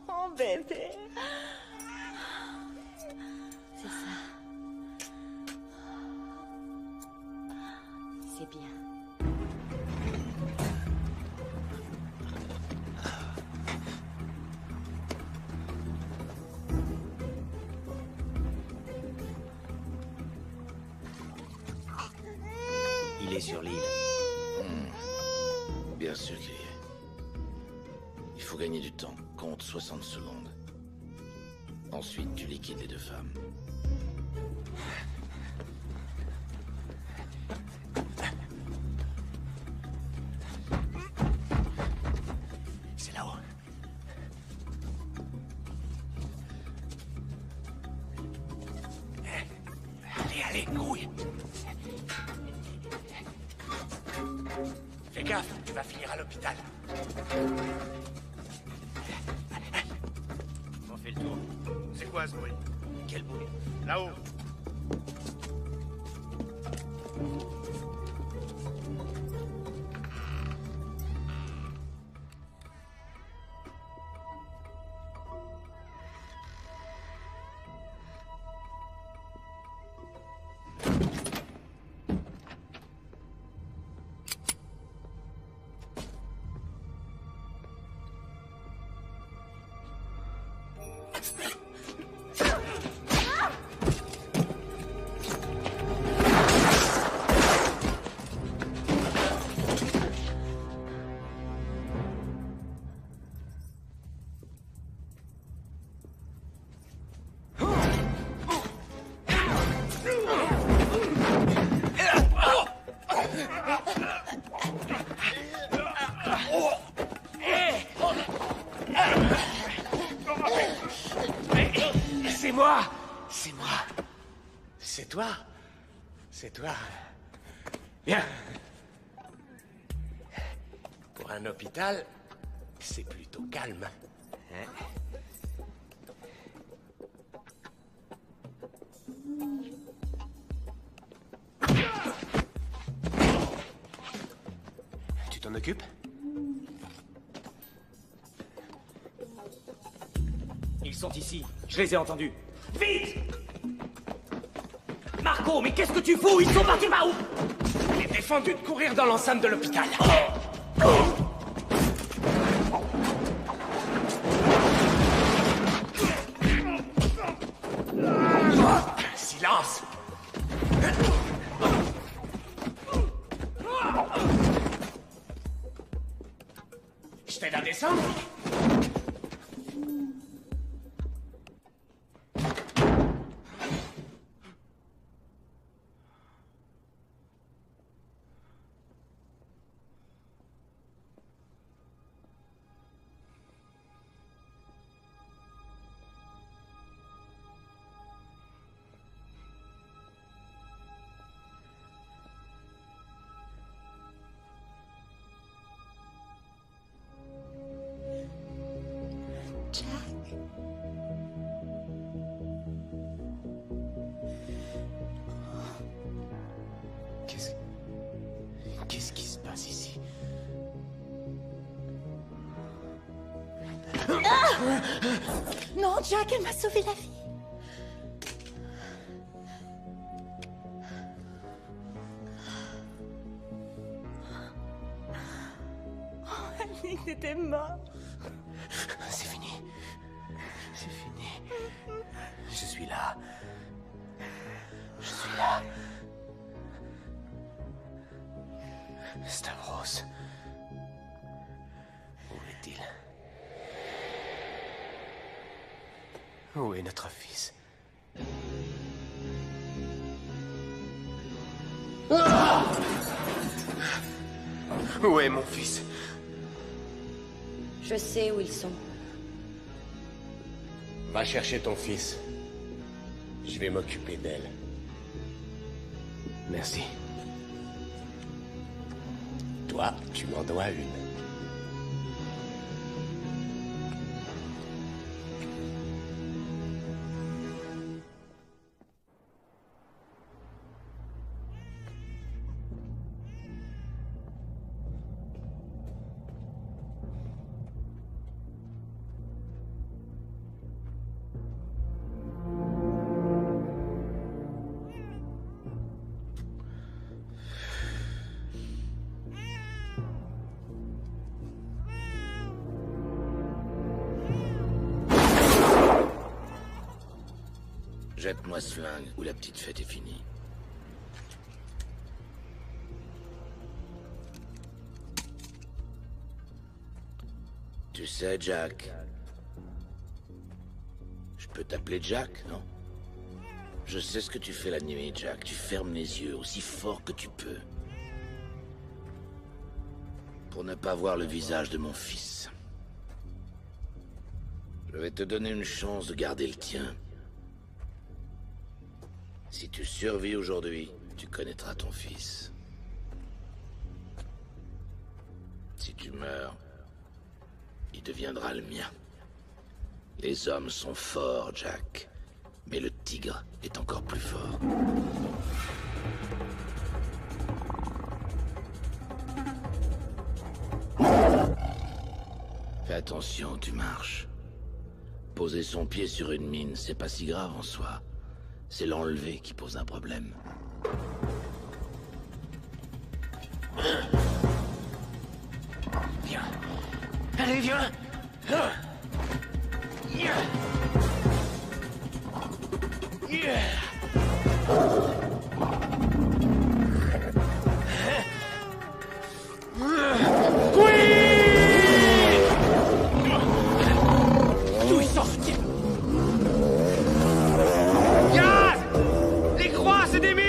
Oh, bébé. C'est ça. C'est bien. Il est sur l'île. Bien sûr qu'il y est. Il faut gagner du temps. Compte 60 secondes. Ensuite, tu liquides les 2 femmes. C'est là-haut. Allez, grouille. Fais gaffe, tu vas finir à l'hôpital. On fait le tour. C'est quoi ce bruit? Quel bruit? Là-haut. moi! C'est moi! C'est toi! C'est toi! Viens! Pour un hôpital, c'est plutôt calme. Hein? Tu t'en occupes? Ils sont ici. Je les ai entendus. Vite! Marco, mais qu'est-ce que tu fous? Ils sont partis par où? Il est défendu de courir dans l'enceinte de l'hôpital. Silence! Je t'aide à descendre? Qu'est-ce qui se passe ici? Ah! Non, Jack, elle m'a sauvé la vie. Oh, elle dit que t'étais mort. C'est fini. C'est fini. Je suis là. Je suis là. Stavros. Où est-il? Où est notre fils? Ah! Où est mon fils? Je sais où ils sont. Va chercher ton fils. Je vais m'occuper d'elle. Merci. Toi, tu m'en dois une. Jette-moi ce flingue ou la petite fête est finie. Tu sais, Jack... Je peux t'appeler Jack, non? Je sais ce que tu fais la nuit, Jack. Tu fermes les yeux aussi fort que tu peux. Pour ne pas voir le visage de mon fils. Je vais te donner une chance de garder le tien. Si tu survis aujourd'hui, tu connaîtras ton fils. Si tu meurs, il deviendra le mien. Les hommes sont forts, Jack. Mais le tigre est encore plus fort. Fais attention, tu marches. Poser son pied sur une mine, c'est pas si grave en soi. C'est l'enlever qui pose un problème. Viens. Allez, viens. D'où ils sortent? Gaz! Les croix, c'est des mines!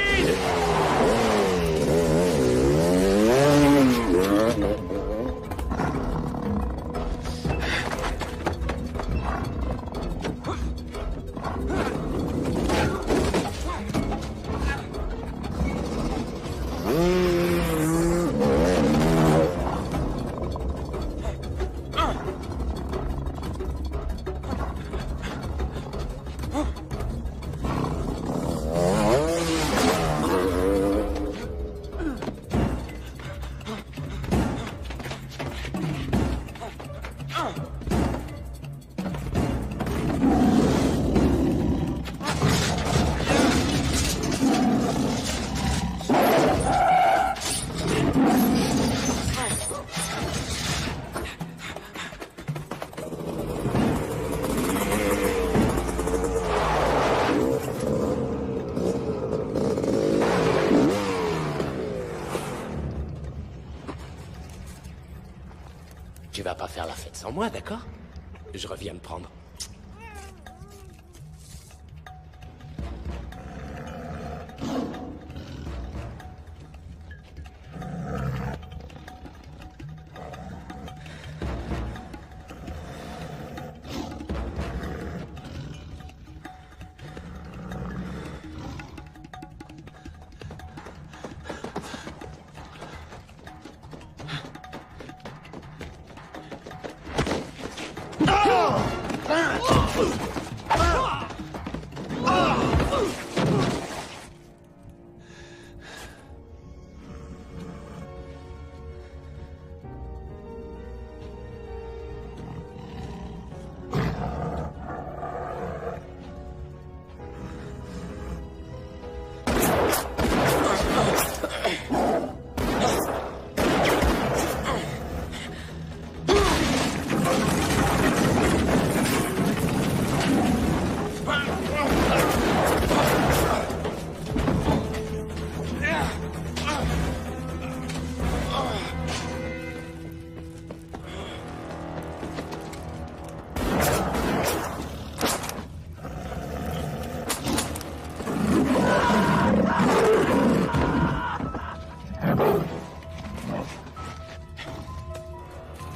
tu vas pas faire la fête sans moi, d'accord? Je reviens me prendre.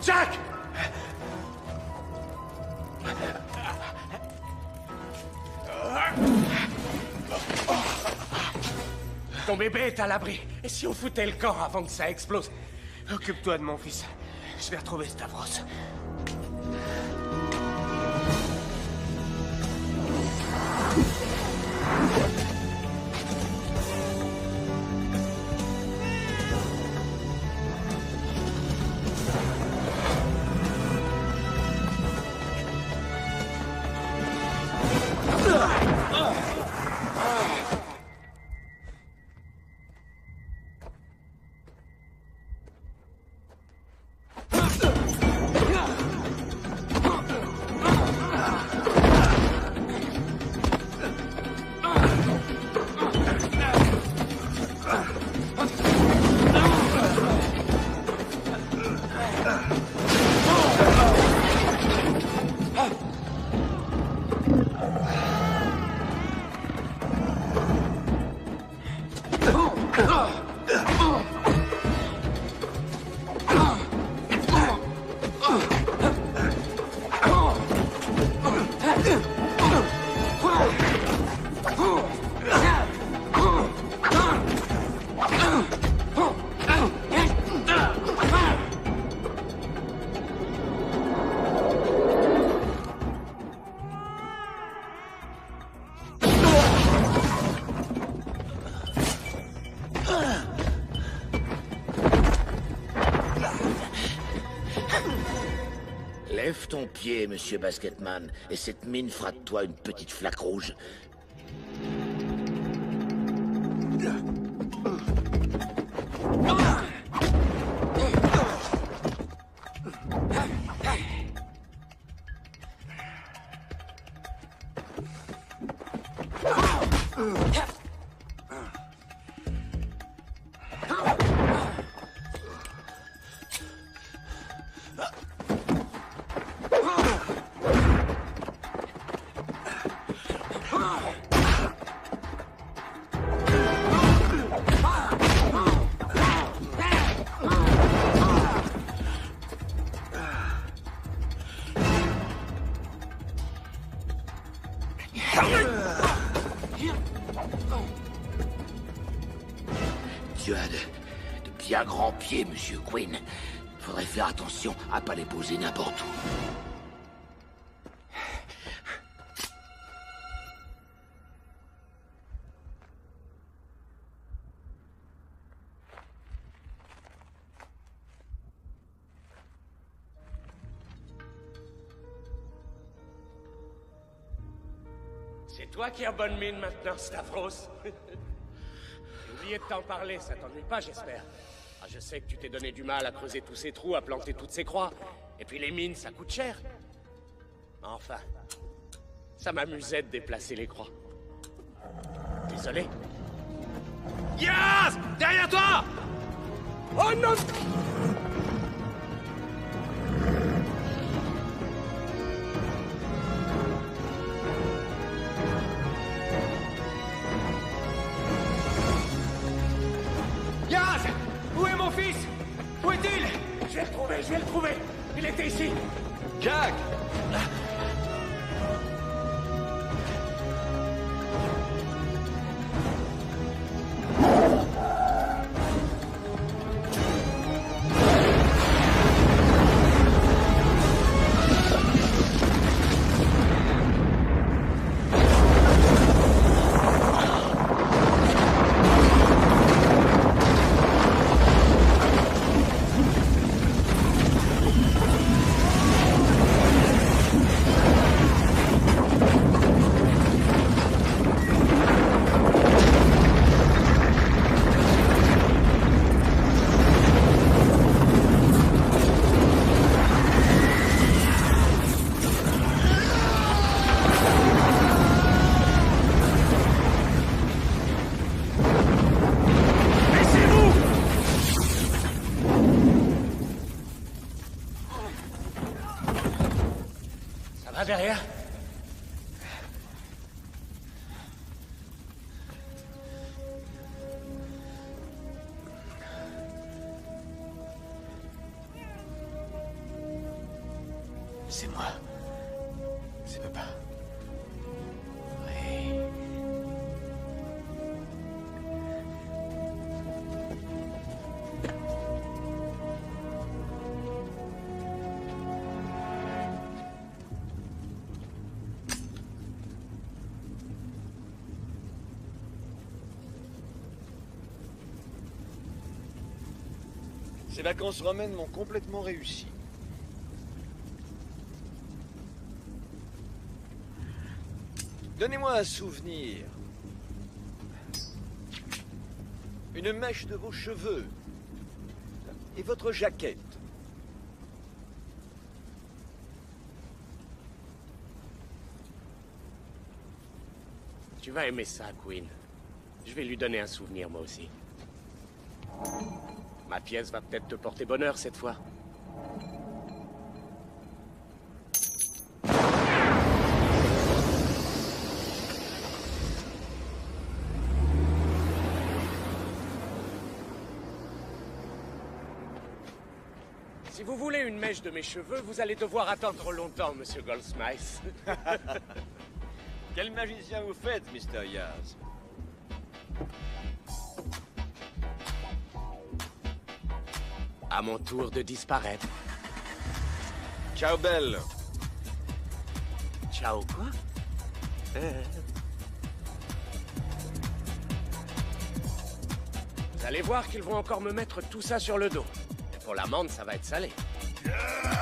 Jack! Ton bébé est à l'abri. Et si on foutait le camp avant que ça explose? Occupe-toi de mon fils. Je vais retrouver Stavros. Lève ton pied, monsieur Basketman, et cette mine fera de toi une petite flaque rouge. Tu as de bien grands pieds, monsieur Quinn. Faudrait faire attention à pas les poser n'importe où. C'est toi qui as bonne mine maintenant, Stavros. J'ai oublié de t'en parler, ça t'ennuie pas, j'espère. Ah, je sais que tu t'es donné du mal à creuser tous ces trous, à planter toutes ces croix. Et puis les mines, ça coûte cher. Enfin, ça m'amusait de déplacer les croix. Désolé. Yas! Derrière toi! Oh non! va derrière? C'est moi. C'est papa. Oui. Ces vacances romaines m'ont complètement réussi. Donnez-moi un souvenir. Une mèche de vos cheveux. Et votre jaquette. Tu vas aimer ça, Queen. Je vais lui donner un souvenir, moi aussi. Ma pièce va peut-être te porter bonheur cette fois. Si vous voulez une mèche de mes cheveux, vous allez devoir attendre longtemps, Monsieur Goldsmith. Quel magicien vous faites, Mr. Yaz? À mon tour de disparaître. Ciao, Belle. Ciao quoi? Vous allez voir qu'ils vont encore me mettre tout ça sur le dos. Et pour l'amende, ça va être salé. Ah!